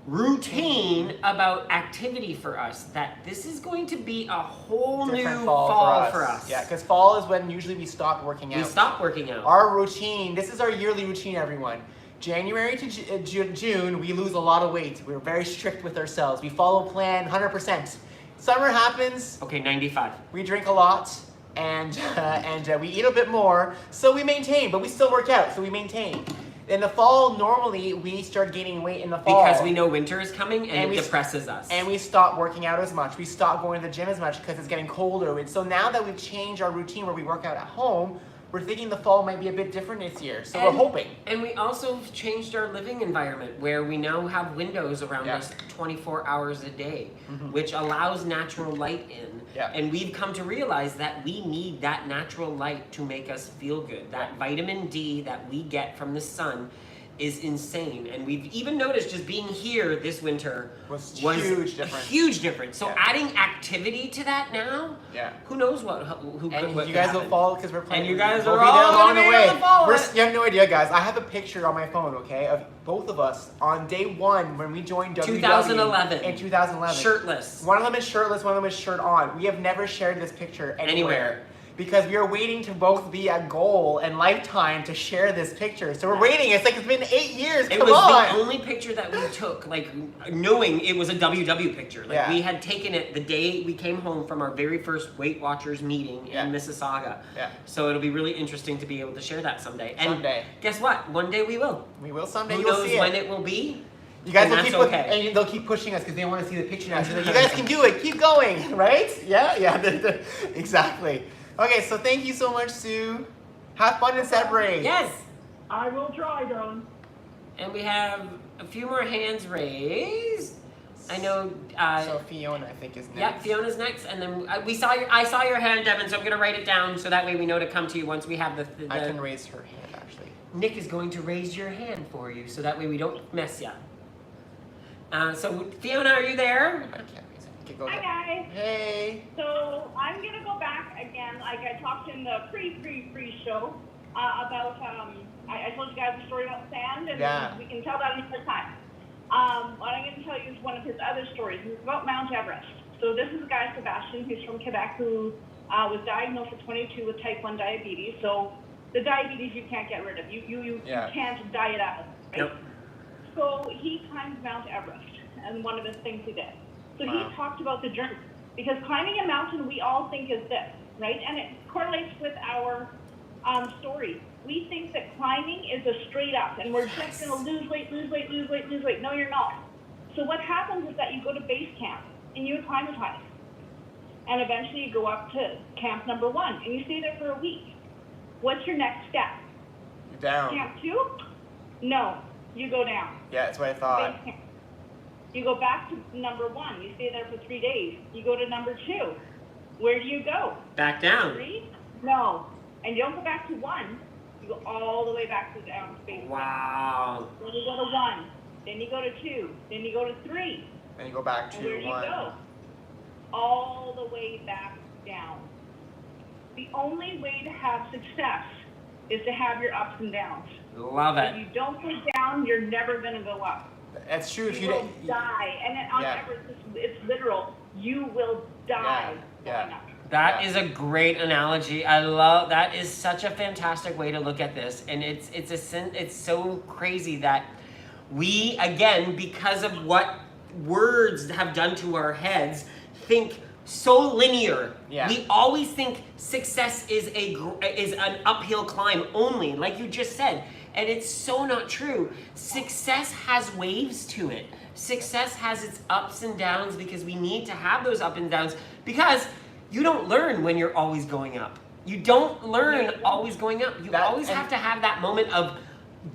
routine about activity for us that this is going to be a whole Different new fall for us. Yeah, because fall is when usually we stop working out. We stop working out. Our routine, this is our yearly routine, everyone. January to June, we lose a lot of weight. We're very strict with ourselves. We follow plan 100%. Summer happens. Okay, 95. We drink a lot, and we eat a bit more, so we maintain, but we still work out, so we maintain. In the fall, normally, we start gaining weight in the fall. Because we know winter is coming and it depresses us. And we stop working out as much. We stop going to the gym as much because it's getting colder. And so now that we've changed our routine where we work out at home, we're thinking the fall might be a bit different this year. So we're hoping. And we also changed our living environment where we now have windows around us 24 hours a day, which allows natural light in. Yeah. And we've come to realize that we need that natural light to make us feel good. That vitamin D that we get from the sun is insane. And we've even noticed just being here this winter was huge difference. Huge difference. So adding activity to that now, who knows what you guys will follow because we're playing. And you guys we'll are be there all along the way. You have no idea, guys. I have a picture on my phone, okay, of both of us on day one when we joined WWE 2011. In 2011. Shirtless. One of them is shirtless, one of them is shirt on. We have never shared this picture anywhere. Because we are waiting to both be a goal and lifetime to share this picture. So we're waiting. It's like it's been 8 years. It was the only picture that we took, like knowing it was a WW picture. Like we had taken it the day we came home from our very first Weight Watchers meeting in Mississauga. Yeah. So it'll be really interesting to be able to share that someday. And guess what? One day we will. We will someday. Who knows when it will be? You guys will keep and they'll keep pushing us because they want to see the picture now. So like, you guys can do it. Keep going, right? Yeah. Exactly. Okay, so thank you so much, Sue. Have fun and celebrate. Yes. I will try, darling. And we have a few more hands raised. I know. So Fiona, I think, is next. Yeah, Fiona's next, and then I saw your hand, Devin. So I'm gonna write it down so that way we know to come to you once we have the I can raise her hand actually. Nick is going to raise your hand for you, so that way we don't mess ya. So Fiona, are you there? I can't raise it. Okay, go Hi ahead. guys. Hey. So I'm gonna go back again, like I talked in the pre-show about I told you guys a story about sand, and Yeah. we can tell that another time. What I'm gonna tell you is one of his other stories. It's about Mount Everest. So this is a guy, Sebastian, who's from Quebec, who was diagnosed at 22 with type 1 diabetes. So the diabetes you can't get rid of. You can't diet out. Right? Yep. So he climbed Mount Everest, and one of the things he did. So Wow. he talked about the journey, because climbing a mountain we all think is this, right? And it correlates with our story. We think that climbing is a straight up, and we're just going to lose weight, lose weight, lose weight, lose weight. No, you're not. So what happens is that you go to base camp, and you acclimatize. And eventually you go up to camp number 1, and you stay there for a week. What's your next step? Down. Camp 2? No, you go down. Yeah, that's what I thought. Base camp. You go back to number 1. You stay there for 3 days. You go to number 2. Where do you go? Back down. 3? No. And you don't go back to 1. You go all the way back to down to base camp. Wow. Then you go to 1. Then you go to 2. Then you go to 3. And you go back And where to do you 1. go? All the way back down. The only way to have success is to have your ups and downs. Love If it. you don't go down, you're never going to go up. That's true. If You you will didn't. die. And then on Yeah. Everest, it's literal. You will die Yeah. going up. That Yeah. is a great analogy. I love that. Is such a fantastic way to look at this, and it's so crazy that we, again, because of what words have done to our heads, think so linear. Yeah. We always think success is an uphill climb only, like you just said, and it's so not true. Success has waves to it. Success has its ups and downs, because we need to have those ups and downs, because you don't learn when you're always going up. You don't learn always going up. You always have to have that moment of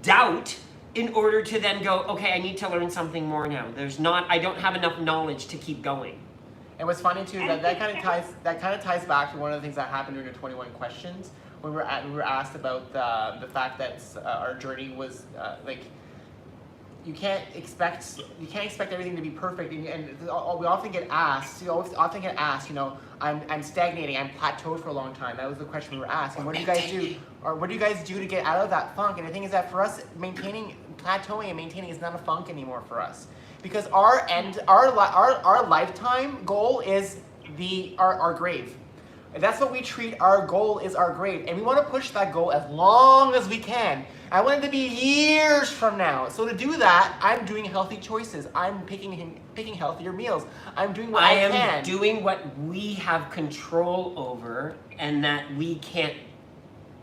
doubt in order to then go, okay, I need to learn something more now. I don't have enough knowledge to keep going. And what's funny too is that kind of ties back to one of the things that happened during the 21 questions when we were asked about the fact that our journey was like you can't expect everything to be perfect, and we often get asked. You know, I'm stagnating. I'm plateaued for a long time. That was the question we were asked. And what do you guys do? Or what do you guys do to get out of that funk? And the thing is that for us, plateauing and maintaining is not a funk anymore for us, because our lifetime goal is our grave. And that's what we treat our goal is our grave, and we want to push that goal as long as we can. I want it to be years from now. So to do that, I'm doing healthy choices. I'm picking healthier meals. I'm doing what I can. I am doing what we have control over and that we can't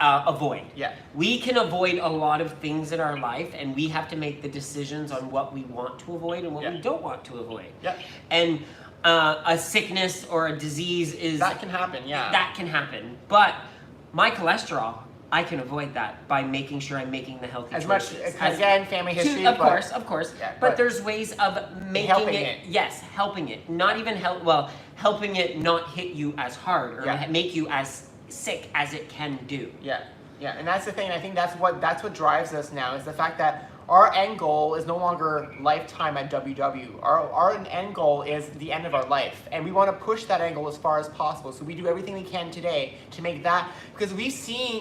avoid. Yeah. We can avoid a lot of things in our life, and we have to make the decisions on what we want to avoid and what we don't want to avoid. Yeah. And a sickness or a disease that can happen. Yeah. That can happen. But my cholesterol, I can avoid that by making sure I'm making the healthy As choices. much, again, family history. Of course. Yeah, but there's ways of making helping it. Yes, helping it. Not even helping it not hit you as hard or make you as sick as it can do. Yeah, and that's the thing. I think that's what drives us now, is the fact that our end goal is no longer lifetime at WW. Our end goal is the end of our life, and we want to push that end goal as far as possible. So we do everything we can today to make that, because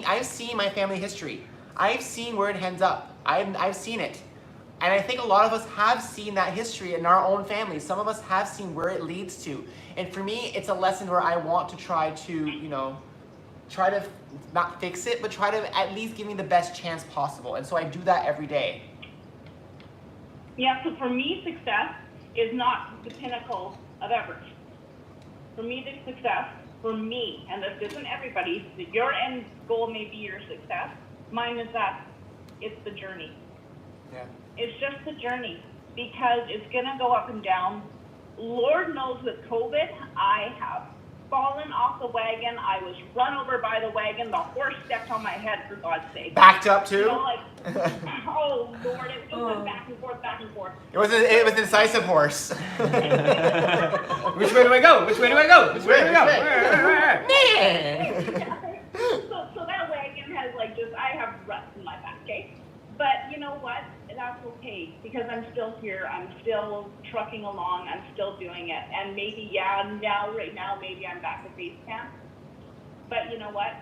I've seen my family history. I've seen where it ends up. I've seen it, and I think a lot of us have seen that history in our own families. Some of us have seen where it leads to, and for me, it's a lesson where I want to try to not fix it, but try to at least give me the best chance possible. And so I do that every day. Yeah, so for me, success is not the pinnacle of Everest. For me, the success, for me, and this isn't everybody's, your end goal may be your success. Mine is that it's the journey. Yeah. It's just the journey, because it's going to go up and down. Lord knows with COVID, I have fallen off the wagon. I was run over by the wagon. The horse stepped on my head, for God's sake. Backed up too? You know, like, oh Lord, it just went back and forth, back and forth. It was a decisive horse. Which way do I go? Which way do I go? Which way do I go? So that wagon has I have ruts in my back, okay? But you know what? That's okay because I'm still here. I'm still trucking along. I'm still doing it. And maybe, right now, maybe I'm back at base camp. But you know what?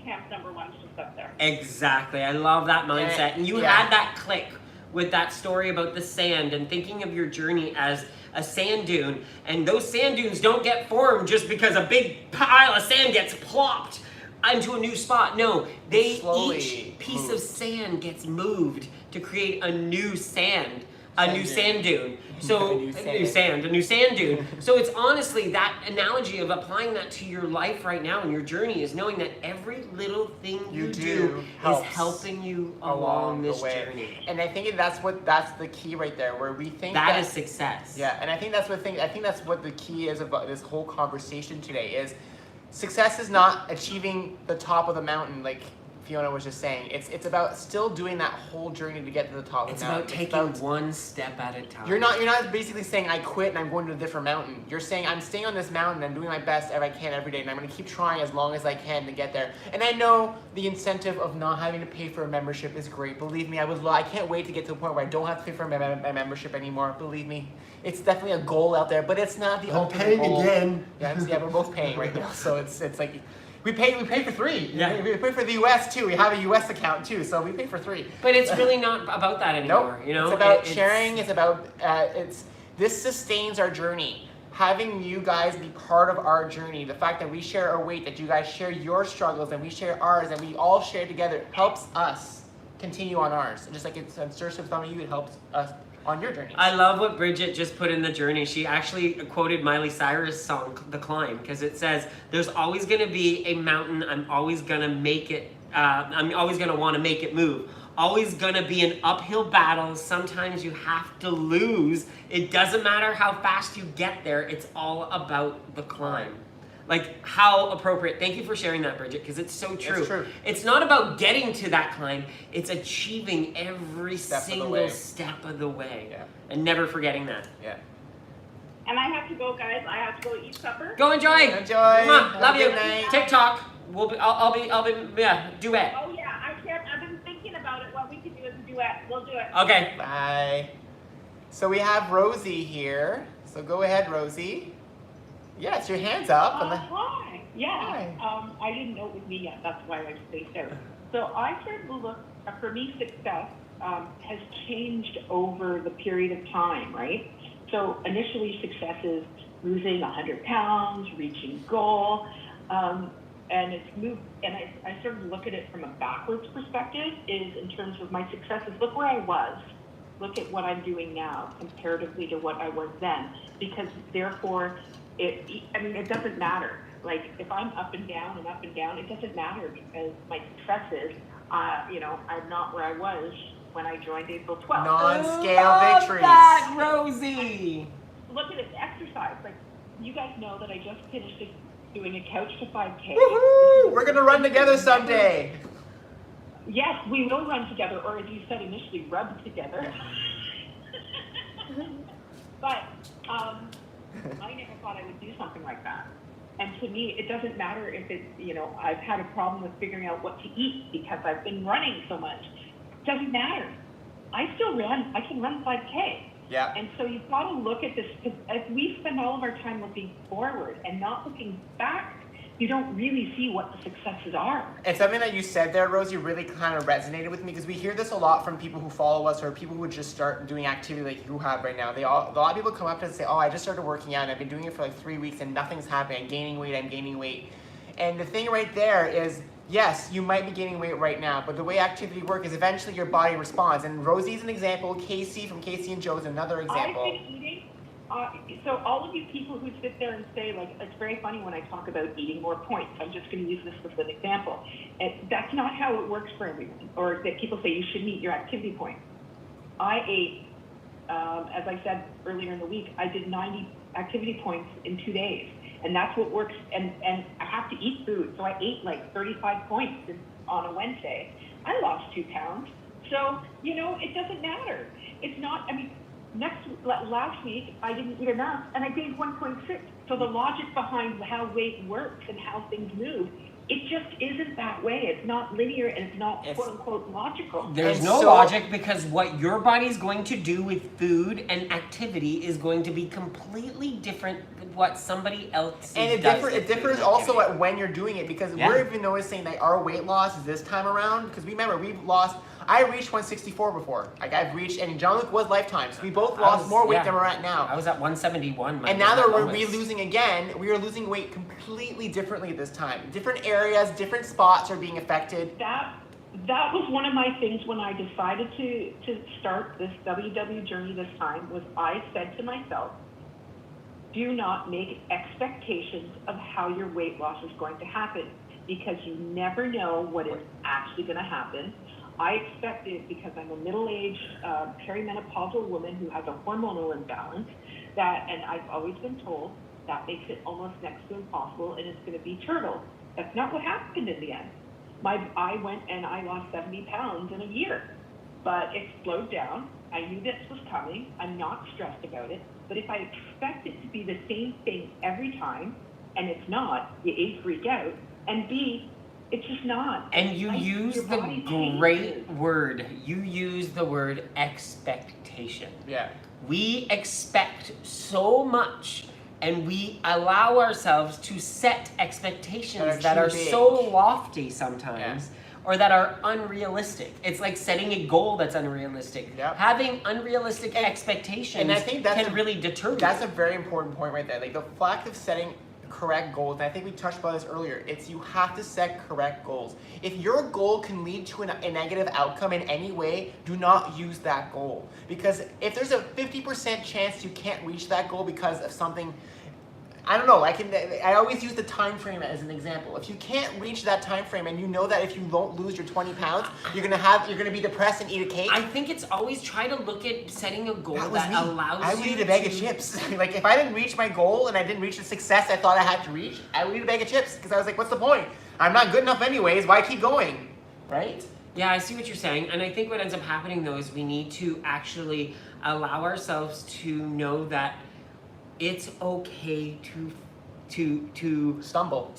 Camp number 1's just up there. Exactly. I love that mindset. And you had that click with that story about the sand and thinking of your journey as a sand dune. And those sand dunes don't get formed just because a big pile of sand gets plopped into a new spot. No, each piece of sand gets moved to create a new sand dune. So a new sand dune. So it's honestly that analogy of applying that to your life right now and your journey is knowing that every little thing you do is helping you along this journey. And I think that's the key right there, where we think that is success. Yeah, and I think that's what the key is about this whole conversation today is success is not achieving the top of the mountain like Fiona was just saying. It's about still doing that whole journey to get to the top of the mountain. It's about taking one step at a time. You're not basically saying I quit and I'm going to a different mountain. You're saying I'm staying on this mountain and doing my best if I can every day and I'm going to keep trying as long as I can to get there. And I know the incentive of not having to pay for a membership is great. Believe me, I can't wait to get to a point where I don't have to pay for a membership anymore. Believe me. It's definitely a goal out there, but it's not the ultimate goal. I'm paying again. Yeah, we're both paying right now. So it's like we pay for 3. Yeah. We pay for the US too. We have a US account too, so we pay for 3. But it's really not about that anymore. Nope. You know, it's about sharing. It's about this sustains our journey. Having you guys be part of our journey, the fact that we share our weight, that you guys share your struggles and we share ours, and we all share together, helps us continue on ours. Just like it's serves some of you, it helps us on your journey. I love what Bridget just put in the journey. She actually quoted Miley Cyrus' song, The Climb, because it says, there's always going to be a mountain. I'm always going to make it, I'm always going to want to make it move. Always going to be an uphill battle. Sometimes you have to lose. It doesn't matter how fast you get there. It's all about the climb. Like, how appropriate. Thank you for sharing that, Bridget, because it's so true. It's true. It's not about getting to that climb. It's achieving every single step of the way. Yeah. And never forgetting that. Yeah. And I have to go, guys. I have to go eat supper. Go enjoy. Enjoy. Mwah. Love you. Good night. TikTok. I'll be duet. Oh yeah, I've been thinking about it. What we could do is a duet. We'll do it. Okay. Bye. So we have Rosie here. So go ahead, Rosie. Yes, your hand's up. Hi. Yeah. Hi. I didn't know it was me yet. That's why I spaced out. So I started to look, for me, success has changed over the period of time, right? So initially success is losing 100 pounds, reaching goal, and it's moved, and I started to look at it from a backwards perspective, is in terms of my successes. Look where I was. Look at what I'm doing now comparatively to what I was then, because therefore, it doesn't matter. Like, if I'm up and down, it doesn't matter because my success is, I'm not where I was when I joined April 12th. Non-scale victories. That, Rosie. Look at it, exercise. Like, you guys know that I just finished doing a couch to 5K. Woohoo! We're gonna run together someday. Yes, we will run together, or as you said initially, rub together. But I never thought I would do something like that. And to me, it doesn't matter if it's, I've had a problem with figuring out what to eat because I've been running so much. It doesn't matter. I still run. I can run 5K. Yeah. And so you've got to look at this, because as we spend all of our time looking forward and not looking back, you don't really see what the successes are. And something that you said there, Rosie, really kind of resonated with me, because we hear this a lot from people who follow us or people who just start doing activity like you have right now. A lot of people come up to us and say, oh, I just started working out and I've been doing it for like 3 weeks and nothing's happening. I'm gaining weight. And the thing right there is, yes, you might be gaining weight right now, but the way activity works is eventually your body responds. And Rosie's an example. Casey from Casey and Joe is another example. I've been eating. So all of you people who sit there and say, like, it's very funny when I talk about eating more points. I'm just going to use this as an example. And that's not how it works for everyone. Or that people say you should meet your activity points. I ate, as I said earlier in the week, I did 90 activity points in 2 days. And that's what works. And I have to eat food. So I ate like 35 points on a Wednesday. I lost 2 pounds. So, it doesn't matter. It's not, last week I didn't eat enough and I gained 1.6. So the logic behind how weight works and how things move It just isn't that way. It's not linear and it's not It's- quote unquote logical. There's And no so- logic because what your body's going to do with food and activity is going to be completely different than what somebody else And does. it differs also at when you're doing it, because Yeah. we're even noticing that our weight loss this time around, because remember, I reached 164 before. Like I've reached, and Jean-Luc was lifetimes. We both lost more weight than we're at now. I was at 171. And now that we're re-losing again, we are losing weight completely differently this time. Different areas, different spots are being affected. That was one of my things when I decided to start this WW journey this time, was I said to myself, do not make expectations of how your weight loss is going to happen, because you never know what is actually going to happen. I expected, because I'm a middle-aged perimenopausal woman who has a hormonal imbalance, and I've always been told that makes it almost next to impossible and it's going to be turtle. That's not what happened in the end. I went and I lost 70 pounds in a year, but it slowed down. I knew this was coming. I'm not stressed about it. But if I expect it to be the same thing every time, and it's not, you A, freak out, and B, it's just not. And you use Your the body great changes. word. You use the word expectation. Yeah. We expect so much, and we allow ourselves to set expectations that are too big. so lofty sometimes, or that are unrealistic. It's like setting a goal that's unrealistic. Yep. Having unrealistic expectations and I think that's can really deter you. That's a very important point right there. Like the fact of setting correct goals, and I think we touched about this earlier, it's you have to set correct goals. If your goal can lead to a negative outcome in any way, do not use that goal. Because if there's a 50% chance you can't reach that goal because of something, I don't know, I always use the time frame as an example. If you can't reach that time frame and you know that if you don't lose your 20 pounds, you're gonna be depressed and eat a cake. I think it's always try to look at setting a goal That was that me. allows I would you eat a bag to of chips. Like if I didn't reach my goal and I didn't reach the success I thought I had to reach, I would eat a bag of chips because I was like, what's the point? I'm not good enough anyways. Why keep going? Right? Yeah, I see what you're saying. And I think what ends up happening though is we need to actually allow ourselves to know that it's okay to stumble.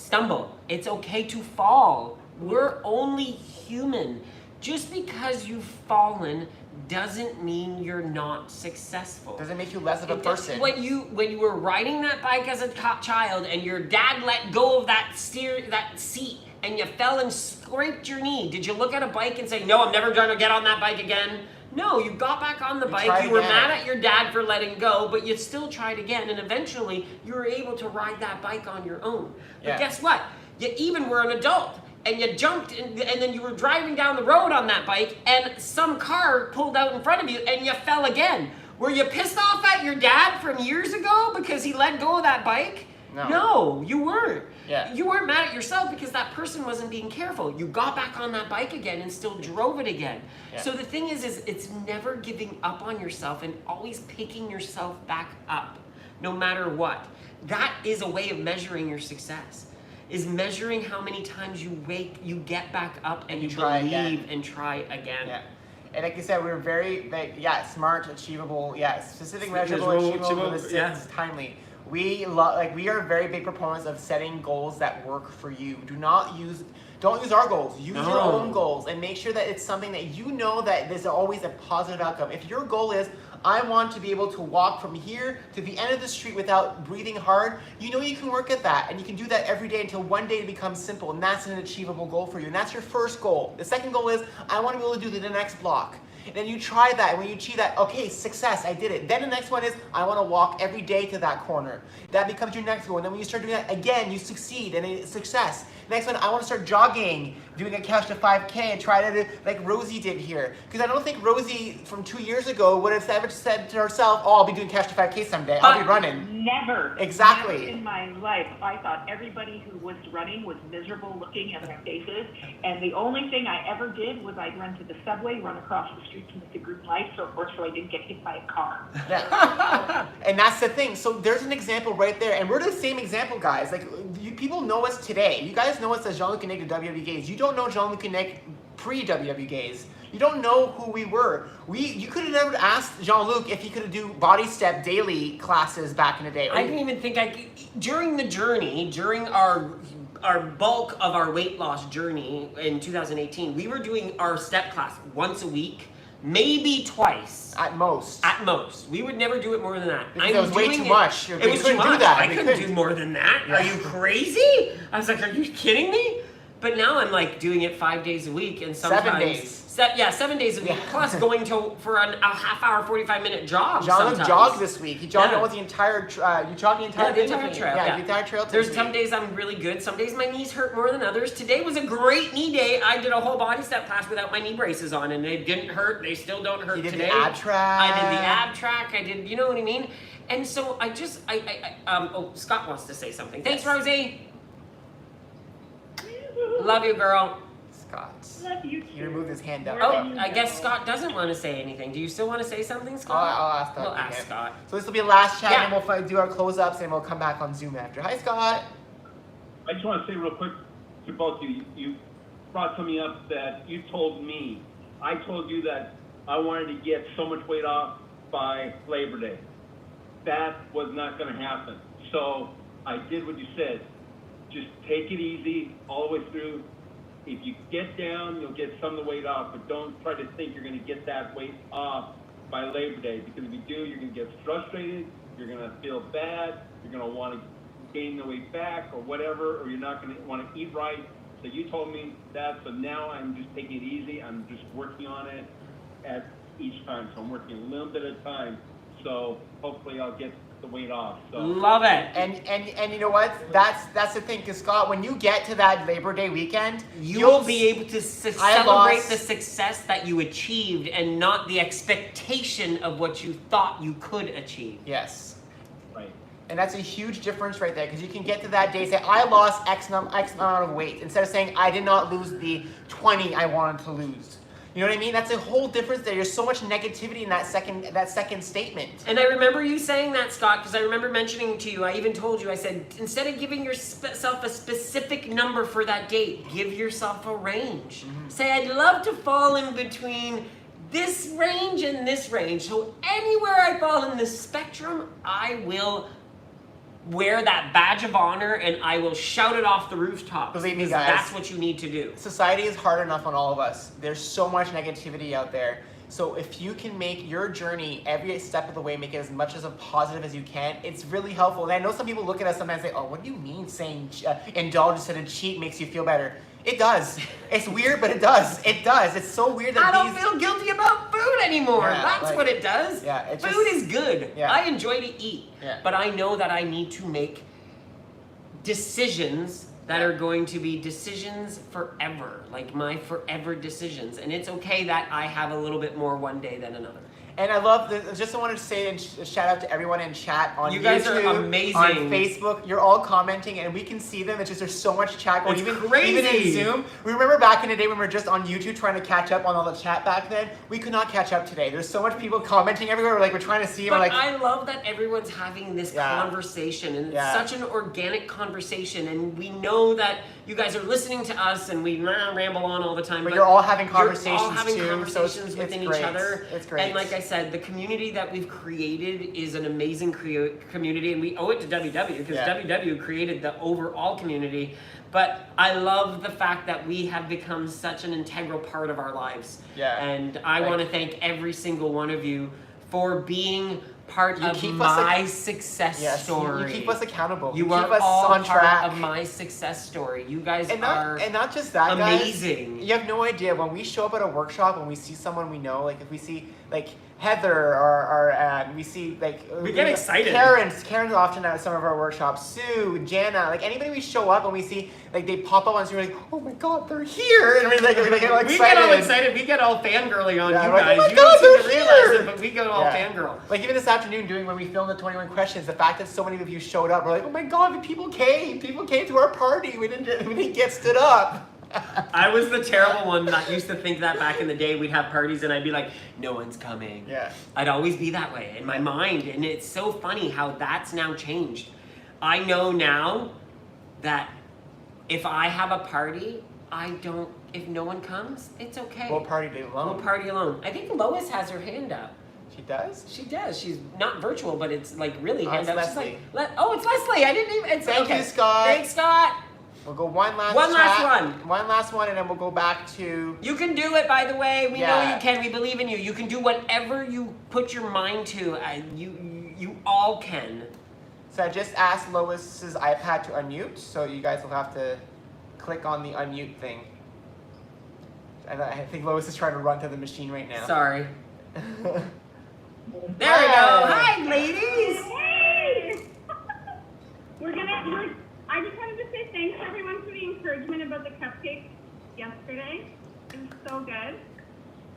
It's okay to fall. We're only human. Just because you've fallen doesn't mean you're not successful. Doesn't make you less of a person. When you were riding that bike as a child and your dad let go of that seat and you fell and scraped your knee, did you look at a bike and say, no, I'm never going to get on that bike again? No, you got back on the bike, you were mad at your dad for letting go, but you still tried again, and eventually you were able to ride that bike on your own. But guess what? You even were an adult, and you jumped, and then you were driving down the road on that bike, and some car pulled out in front of you, and you fell again. Were you pissed off at your dad from years ago because he let go of that bike? No, you weren't. Yeah. You weren't mad at yourself because that person wasn't being careful. You got back on that bike again and still drove it again. Yeah. So the thing is it's never giving up on yourself and always picking yourself back up, no matter what. That is a way of measuring your success. Is measuring how many times you get back up and you try believe again. and try again. Yeah. And like you said, we're very smart, achievable, specific, measurable, Measurable, achievable, yeah. timely. We are very big proponents of setting goals that work for you. Don't use our goals. Use your own goals and make sure that it's something that you know that there's always a positive outcome. If your goal is, I want to be able to walk from here to the end of the street without breathing hard, you know you can work at that, and you can do that every day until one day it becomes simple, and that's an achievable goal for you, and that's your first goal. The second goal is, I want to be able to do the next block. And then you try that, and when you achieve that, okay, success, I did it. Then the next one is, I want to walk every day to that corner. That becomes your next goal. And then when you start doing that again, you succeed, and it's success. Next one, I want to start jogging, doing a couch to 5K, and try to do like Rosie did here. Because I don't think Rosie from 2 years ago would have ever said to herself, oh, I'll be doing couch to 5K someday. I'll be running. Never. Exactly. Never in my life. I thought everybody who was running was miserable looking at their faces. And the only thing I ever did was I'd run to the subway, run across the street to the group life, so I didn't get hit by a car. Yeah. And that's the thing. So there's an example right there. And we're the same example, guys. Like, people know us today. You guys know us as Jean-Luc and Nick, the WW Gays. You don't know Jean-Luc and Nick pre-WW Gays. You don't know who we were. You could have never asked Jean-Luc if he could do body step daily classes back in the day. I didn't even think during the journey, during our our bulk of our weight loss journey in 2018, we were doing our step class once a week, maybe twice. At most. At most. We would never do it more than that. Because it was way too much. It was too much. Do that. I couldn't do more than that. Yeah. Are you crazy? I was like, are you kidding me? But now I'm like doing it 5 days a week and sometimes 7 days. 7 days a week, plus going for a half hour, 45-minute jog. John jogged this week. He jogged Yeah. almost the entire. You jogged the entire thing with me. trail. Yeah, the entire trail. There's some days I'm really good. Some days my knees hurt more than others. Today was a great knee day. I did a whole body step class without my knee braces on, and they didn't hurt. They still don't hurt You did today. the ab track. I did the ab track. I did, you know what I mean? And so Scott wants to say something. Thanks, Rosie. Love you, girl. Scott. Love you He too. removed his hand up. More Oh, than I you guess know. Scott doesn't want to say anything. Do you still want to say something, Scott? I'll ask Scott. We'll ask Okay. Scott. So this will be the last chat, Yeah. and we'll do our close-ups, and we'll come back on Zoom after. Hi, Scott. I just want to say real quick to both of you, you brought something up that you told me. I told you that I wanted to get so much weight off by Labor Day. That was not going to happen. So I did what you said. Just take it easy all the way through. If you get down, you'll get some of the weight off, but don't try to think you're going to get that weight off by Labor Day, because if you do, you're going to get frustrated, you're going to feel bad, you're going to want to gain the weight back or whatever, or you're not going to want to eat right. So you told me that, so now I'm just taking it easy. I'm just working on it at each time. So I'm working a little bit at a time. So hopefully I'll get the weight off. So Love it. And you know what? That's the thing, because Scott, when you get to that Labor Day weekend, You'll be able to celebrate lost- the success that you achieved and not the expectation of what you thought you could achieve. Yes. right. And that's a huge difference right there, because you can get to that day and say, I lost X amount of weight, instead of saying, I did not lose the 20 I wanted to lose. You know what I mean? That's a whole difference there. There's so much negativity in that second statement. And I remember you saying that, Scott, because I remember mentioning to you, I even told you, I said, instead of giving yourself a specific number for that date, give yourself a range. Mm-hmm. Say, I'd love to fall in between this range and this range. So anywhere I fall in this spectrum, I will wear that badge of honor and I will shout it off the rooftops. Believe me, because guys. that's what you need to do. Society is hard enough on all of us. There's so much negativity out there. So if you can make your journey every step of the way, make it as much as a positive as you can, it's really helpful. And I know some people look at us sometimes and say, oh, what do you mean saying indulge instead of cheat makes you feel better? It does. It's weird, but it does. It does. It's so weird that I don't feel guilty about food anymore. Yeah, That's like- what it does. Yeah, it food just- is good. Yeah. I enjoy to eat. Yeah. But I know that I need to make decisions that are going to be decisions forever, like my forever decisions. And it's okay that I have a little bit more one day than another. And I love just wanted to say and shout out to everyone in chat on You YouTube, guys are amazing. on Facebook. You're all commenting, and we can see them. It's just there's so much chat going. It's Even crazy. in Zoom. We remember back in the day when we were just on YouTube trying to catch up on all the chat back then. We could not catch up today. There's so much people commenting everywhere. We're trying to see. But We're like, I love that everyone's having this Yeah. conversation, and it's Yeah. such an organic conversation, and we know that you guys are listening to us, and we ramble on all the time. but you're all having conversations You're all having too. conversations so within it's each great. other. It's great. And like I said, the community that we've created is an amazing community, and we owe it to WW because Yeah. WW created the overall community. But I love the fact that we have become such an integral part of our lives. Yeah. And I Like- want to thank every single one of you for being part You of keep us my success yes, story. you keep us accountable. You keep are us all on part track. of my success story. You guys And are not just that, guys. amazing. You have no idea when we show up at a workshop, when we see someone we know, like if we see like Heather or we see like We get excited. Karen's often at some of our workshops. Sue, Jana, like anybody we show up and we see like they pop up on Zoom, we're like, oh my God, they're here, and we get all excited. We get all excited. We get all fangirly on Yeah, you we're like, guys. oh my You God, don't seem to they're realize here. it, but we get all Yeah. fangirl. Like even this afternoon, when we filmed the 21 questions, the fact that so many of you showed up, we're like, oh my God, people came to our party. We didn't get stood up. I was the terrible one that used to think that back in the day we'd have parties and I'd be like, no one's coming. Yeah. I'd always be that way in my mind, and it's so funny how that's now changed. I know now that if I have a party, if no one comes, it's okay. We'll party alone. We'll party alone. I think Lois has her hand up. She does? She does. She's not virtual, but it's like really Oh, hand it's up. She's Leslie. like, oh, it's Leslie. I didn't even. It's, Thank okay. you, Scott. Thanks, Scott. We'll go one last One last chat, one. One last one, and then we'll go back to... You can do it, by the way. We know Yeah. you can. We believe in you. You can do whatever you put your mind to. You all can. So I just asked Lois's iPad to unmute, so you guys will have to click on the unmute thing. And I think Lois is trying to run to the machine right now. Sorry. There we go. Hi, ladies. Hey! I just wanted to say thanks everyone for the encouragement about the cupcakes yesterday. It was so good.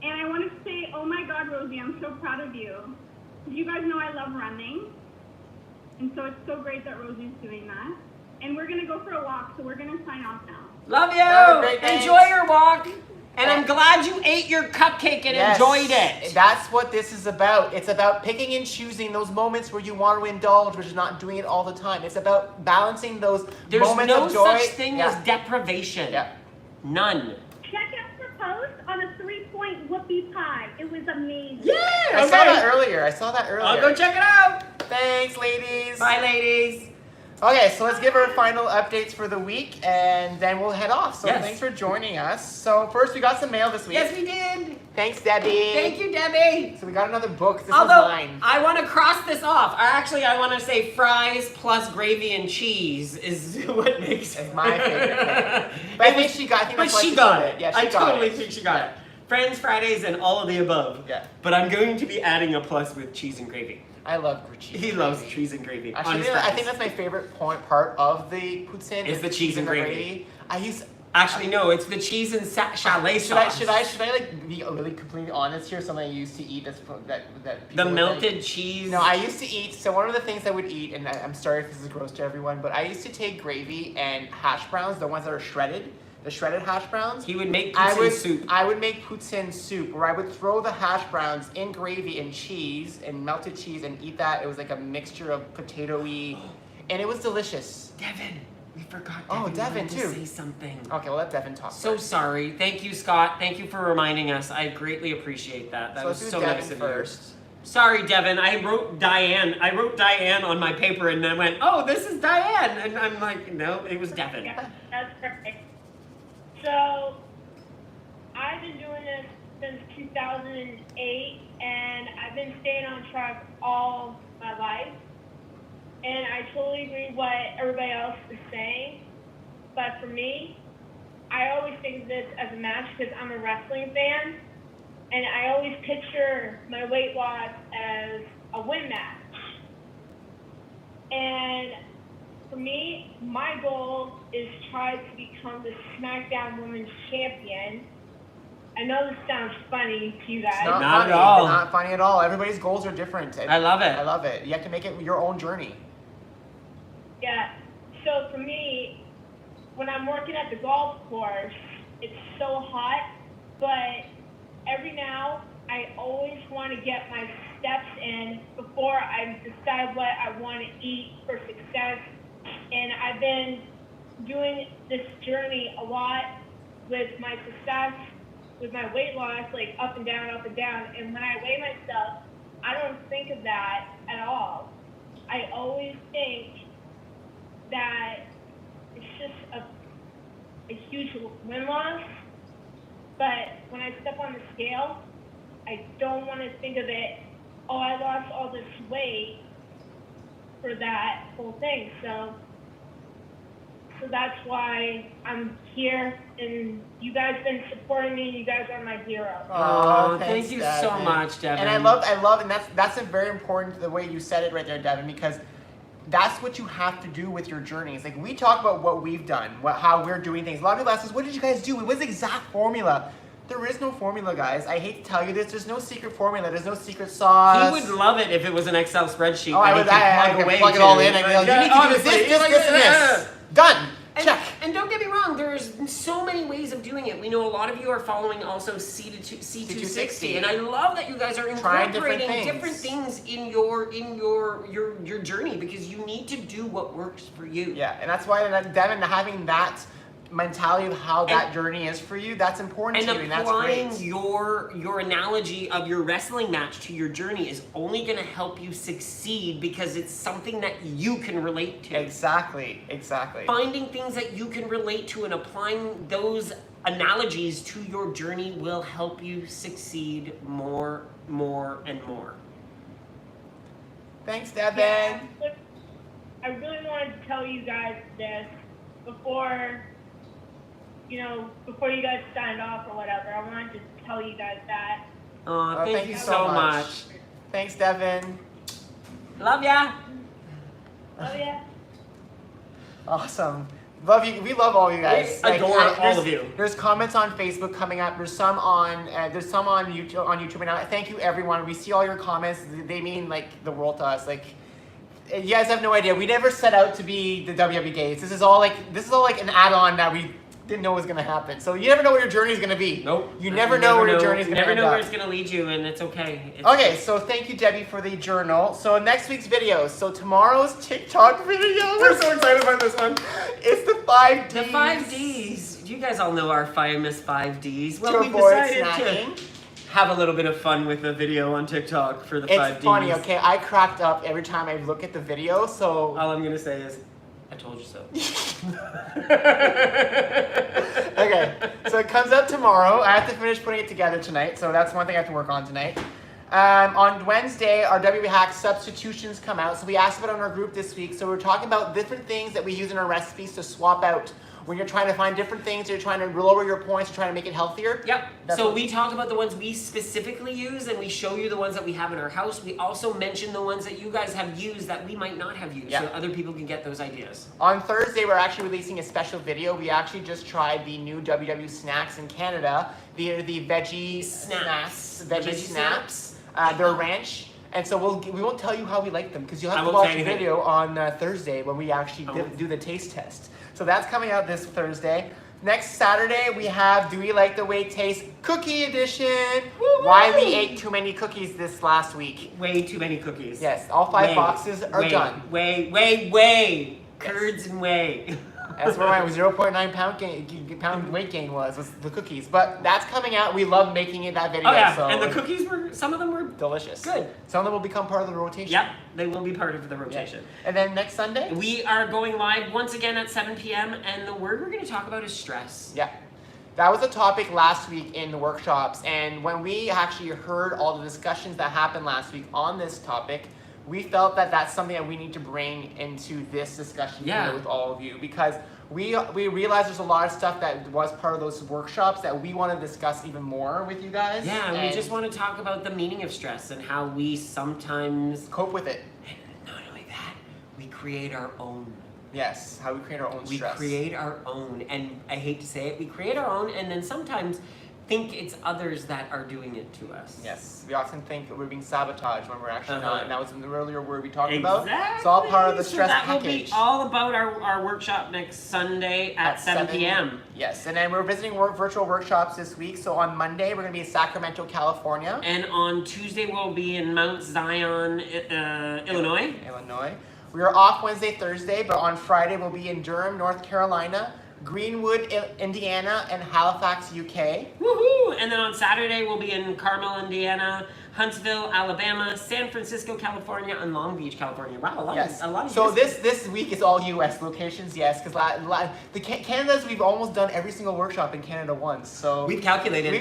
And I want to say, oh my God, Rosie, I'm so proud of you. You guys know I love running. And so it's so great that Rosie's doing that. And we're going to go for a walk, so we're going to sign off now. Love Have a you. great day. Enjoy your walk. And I'm glad you ate your cupcake and enjoyed it. That's what this is about. It's about picking and choosing those moments where you want to indulge, but just not doing it all the time. It's about balancing those There's moments no of joy. such thing as deprivation. Yeah. None. Check out the post on a 3-point whoopie pie. It was amazing. Yeah. I saw that earlier. I'll go check it out. Thanks, ladies. Bye, ladies. Okay, so let's give our final updates for the week, and then we'll head off. So Yes. thanks for joining us. So first, we got some mail this week. Yes, we did. Thanks, Debbie. Thank you, Debbie. So we got another book. This Although, is mine. I want to cross this off. I want to say fries plus gravy and cheese is what makes It's my favorite thing. But I think she got. I think But that's why she got put it. Yeah, she I got totally it. think she got it. Friends, Fridays, and all of the above. Yeah. But I'm going to be adding a plus with cheese and gravy. I love cheese. He and loves gravy. cheese and gravy. on Actually, his I fries. think that's my favorite part of the poutine. Is the cheese and gravy. Actually, no, it's the cheese and chalet sauce. Should I like be really completely honest here? Something I used to eat that The people would melted like. cheese. No, I used to eat. So one of the things I would eat, and I'm sorry if this is gross to everyone, but I used to take gravy and hash browns, the ones that are shredded, the shredded hash browns. He would make poutine soup. I would make poutine soup, where I would throw the hash browns in gravy and cheese and melted cheese and eat that. It was like a mixture of potato-y, and it was delicious. Devin, we forgot. Oh, Devin Devin, wanted too. To say something. Okay, we'll let Devin talk. So first. sorry. Thank you, Scott. Thank you for reminding us. I greatly appreciate that. That So was let's so do nice Devin of first. you. Sorry, Devin. I wrote Diane on my paper, and I went, "Oh, this is Diane," and I'm like, "No, it was Devin." That's perfect. So, I've been doing this since 2008, and I've been staying on track all my life. And I totally agree what everybody else is saying. But for me, I always think of this as a match because I'm a wrestling fan. And I always picture my weight loss as a win match. And for me, my goal is to try to become the SmackDown Women's Champion. I know this sounds funny to you guys. It's not Not funny. at all. It's not funny at all. Everybody's goals are different. I love it. I love it. You have to make it your own journey. Yeah. So for me, when I'm working at the golf course, it's so hot, but every now I always want to get my steps in before I decide what I want to eat for success. And I've been doing this journey a lot with my success, with my weight loss, like up and down, up and down. And when I weigh myself, I don't think of that at all. I always think that it's just a huge win-loss. But when I step on the scale, I don't want to think of it, oh, I lost all this weight for that whole thing. So that's why I'm here, and you guys been supporting me. You guys are my heroes. Oh, thanks, thank you so Devin. much, Devin. And I love, and that's a very important, the way you said it right there, Devin, because that's what you have to do with your journeys. Like, we talk about what we've done, how we're doing things. A lot of people ask us, what did you guys do? What's the exact formula? There is no formula, guys. I hate to tell you this. There's no secret formula. There's no secret sauce. He would love it if it was an Excel spreadsheet Oh, that I he could plug away plug it to. all in. And go, you Yeah, need to do honestly, this, like, and this. Done. Check. And don't get me wrong, there's so many ways of doing it. We know a lot of you are following also C260, and I love that you guys are Trying different incorporating things. different things in your journey, because you need to do what works for you. Yeah, and that's why Devin having that mentality of how that journey is for you, that's important to you, and that's applying great. your analogy of your wrestling match to your journey is only going to help you succeed because it's something that you can relate to. Exactly. Finding things that you can relate to and applying those analogies to your journey will help you succeed more and more. Thanks, Devin. Yeah, but I really wanted to tell you guys this before you guys signed off or whatever. I wanted to tell you guys that. Oh, thank you so much. Thanks, Devin. Love ya. Oh yeah. Awesome. Love you. We love all you guys. We adore all of you. There's comments on Facebook coming up. There's some on YouTube right now. Thank you, everyone. We see all your comments. They mean like the world to us. Like, you guys have no idea. We never set out to be the WWE gays. This is all like an add-on that we didn't know was gonna happen. So you never know where your journey is gonna be. Nope. You never know where your journey is gonna never end know up. where it's gonna lead you, and it's okay. Okay, so thank you, Debbie, for the journal. So next week's videos. So tomorrow's TikTok video. We're so excited about this one. It's the 5 Ds. The 5 Ds. You guys all know our famous 5 Ds. Well, To we avoid decided snacking. to have a little bit of fun with a video on TikTok for the 5 Ds. It's funny, okay? I cracked up every time I look at the video, so... All I'm gonna say is, I told you so. Okay, so it comes out tomorrow. I have to finish putting it together tonight, so that's one thing I have to work on tonight. On Wednesday, our WWE Hack substitutions come out, so we asked about it on our group this week. So we're talking about different things that we use in our recipes to swap out. When you're trying to find different things, you're trying to lower your points, you're trying to make it healthier. Yep. That's So what- we talk about the ones we specifically use, and we show you the ones that we have in our house. We also mention the ones that you guys have used that we might not have used, so Yeah. other people can get those ideas. On Thursday, we're actually releasing a special video. We actually just tried the new WW snacks in Canada. The veggie Snaps. veggie snaps. They're ranch. And so we won't tell you how we like them because you'll I have to won't watch say the anything. video on Thursday when we actually I won't. do the taste test. So that's coming out this Thursday. Next Saturday, we have Do We Like the Way It Tastes Cookie Edition. Woo-hoo! Wiley ate too many cookies this last week. Way too many cookies. Yes, all 5 boxes are done. Whey. Curds and whey. That's where my 0.9 pound weight gain was the cookies. But that's coming out. We love making that video. Oh yeah, so and the cookies some of them were delicious. good. Some of them will become part of the rotation. Yep, they will be part of the rotation. And then next Sunday? We are going live once again at 7 p.m. and the word we're going to talk about is stress. Yeah. That was a topic last week in the workshops, and when we actually heard all the discussions that happened last week on this topic, we felt that that's something that we need to bring into this discussion here with all of you, because we realized there's a lot of stuff that was part of those workshops that we want to discuss even more with you guys. Yeah, we and just want to talk about the meaning of stress and how we sometimes cope with it. And not only that, we create our own. Yes, how we create our own stress. We create our own, and I hate to say it, we create our own and then sometimes think it's others that are doing it to us. Yes, we often think that we're being sabotaged when we're actually not, Uh-huh. and that was in the earlier word we talked Exactly. about. It's all part of the stress so that package. will be all about our workshop next Sunday at 7 p.m. Yes, and then we're visiting virtual workshops this week. So on Monday, we're going to be in Sacramento, California. And on Tuesday, we'll be in Mount Zion, Illinois. We are off Wednesday, Thursday, but on Friday, we'll be in Durham, North Carolina, Greenwood, Indiana, and Halifax, UK. Woohoo! And then on Saturday, we'll be in Carmel, Indiana, Huntsville, Alabama, San Francisco, California, and Long Beach, California. Wow, a lot of So this week is all U.S. locations, yes, because the Canada's, we've almost done every single workshop in Canada once. So We've calculated.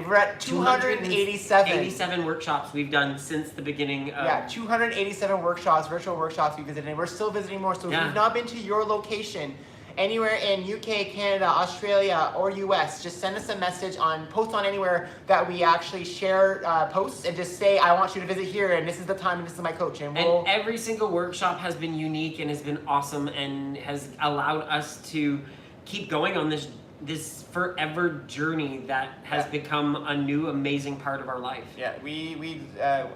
We're at 287. 87 workshops we've done since the beginning of... Yeah, 287 workshops, virtual workshops we visited, and we're still visiting more. So if you've not been to your location, anywhere in UK, Canada, Australia, or US, just send us a message post on anywhere that we actually share posts, and just say, I want you to visit here, and this is the time, and this is my coach. And every single workshop has been unique and has been awesome and has allowed us to keep going on this forever journey that has become a new amazing part of our life. Yeah, we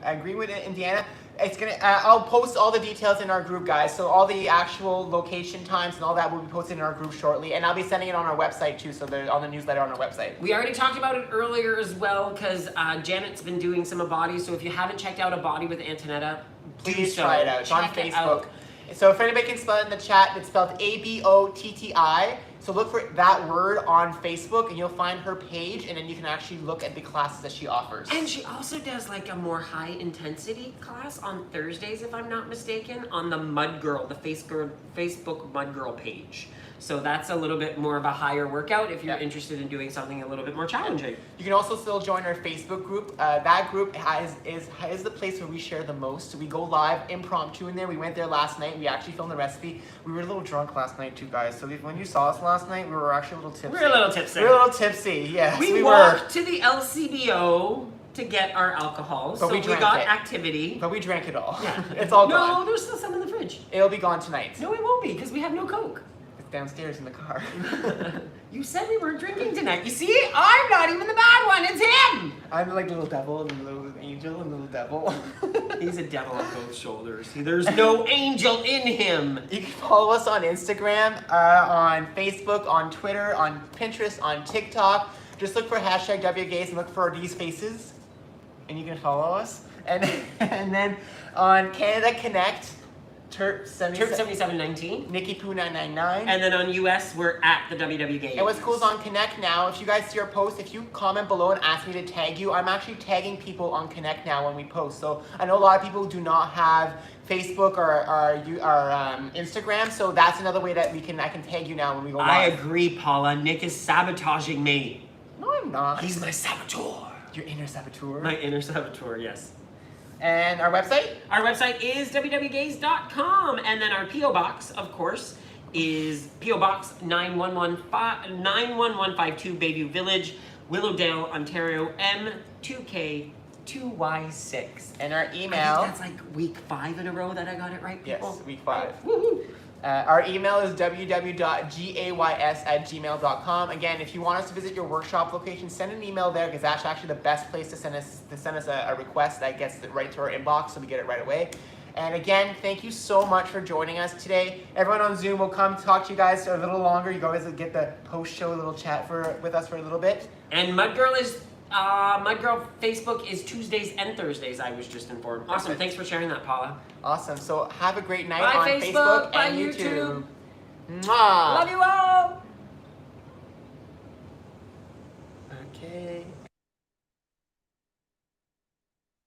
agree with Indiana. It's gonna. I'll post all the details in our group, guys. So all the actual location times and all that will be posted in our group shortly, and I'll be sending it on our website too. So they're on the newsletter on our website. We already talked about it earlier as well, because Janet's been doing some A Body. So if you haven't checked out A Body with Antonetta, Please try it out. It's on Check it Facebook. out. So if anybody can spell it in the chat, it's spelled ABOTTI. So look for that word on Facebook and you'll find her page, and then you can actually look at the classes that she offers. And she also does like a more high intensity class on Thursdays, if I'm not mistaken, on the Mud Girl, the Facebook Mud Girl page. So that's a little bit more of a higher workout if you're interested in doing something a little bit more challenging. You can also still join our Facebook group. That group is the place where we share the most. We go live impromptu in there. We went there last night. We actually filmed the recipe. We were a little drunk last night too, guys. So when you saw us last night, we were actually a little tipsy. We were a little tipsy. We were a little tipsy, yes. We walked to the LCBO to get our alcohol, But so we we drank got it. activity. But we drank it all. Yeah. It's all gone. No, there's still some in the fridge. It'll be gone tonight. No, it won't be, because we have no Coke. It's downstairs in the car. You said we weren't drinking tonight. You see, I'm not even the bad one, it's him! I'm like little devil and little angel and little devil. He's a devil on both shoulders. See, there's no angel in him. You can follow us on Instagram, on Facebook, on Twitter, on Pinterest, on TikTok. Just look for hashtag WGays and look for these faces, and you can follow us. And then on Canada Connect, Turp 7719. Nikki Poo 999. And then on US, we're at the WW Games. And what's cool is on Connect now, if you guys see our post, if you comment below and ask me to tag you, I'm actually tagging people on Connect now when we post. So I know a lot of people do not have Facebook or Instagram, so that's another way that I can tag you now when we go live. I agree, Paula. Nick is sabotaging me. No, I'm not. He's my saboteur. Your inner saboteur. My inner saboteur, yes. And our website? Our website is wwgays.com, and then our P.O. Box, of course, is P.O. Box 91152, Bayview Village, Willowdale, Ontario, M2K2Y6. And our I email. think that's like week 5 in a row that I got it right, people. Yes, week 5. Woohoo! Our email is www.gays@gmail.com. Again, if you want us to visit your workshop location, send an email there because that's actually the best place to send us a request that gets right to our inbox so we get it right away. And again, thank you so much for joining us today. Everyone on Zoom will come talk to you guys a little longer. You guys will get the post-show little chat with us for a little bit. And Mudgirl Facebook is Tuesdays and Thursdays, I was just informed. Awesome, Perfect. thanks for sharing that, Paula. Awesome. So have a great night Bye, on Facebook, Facebook bye, and YouTube. YouTube. Mwah. Love you all.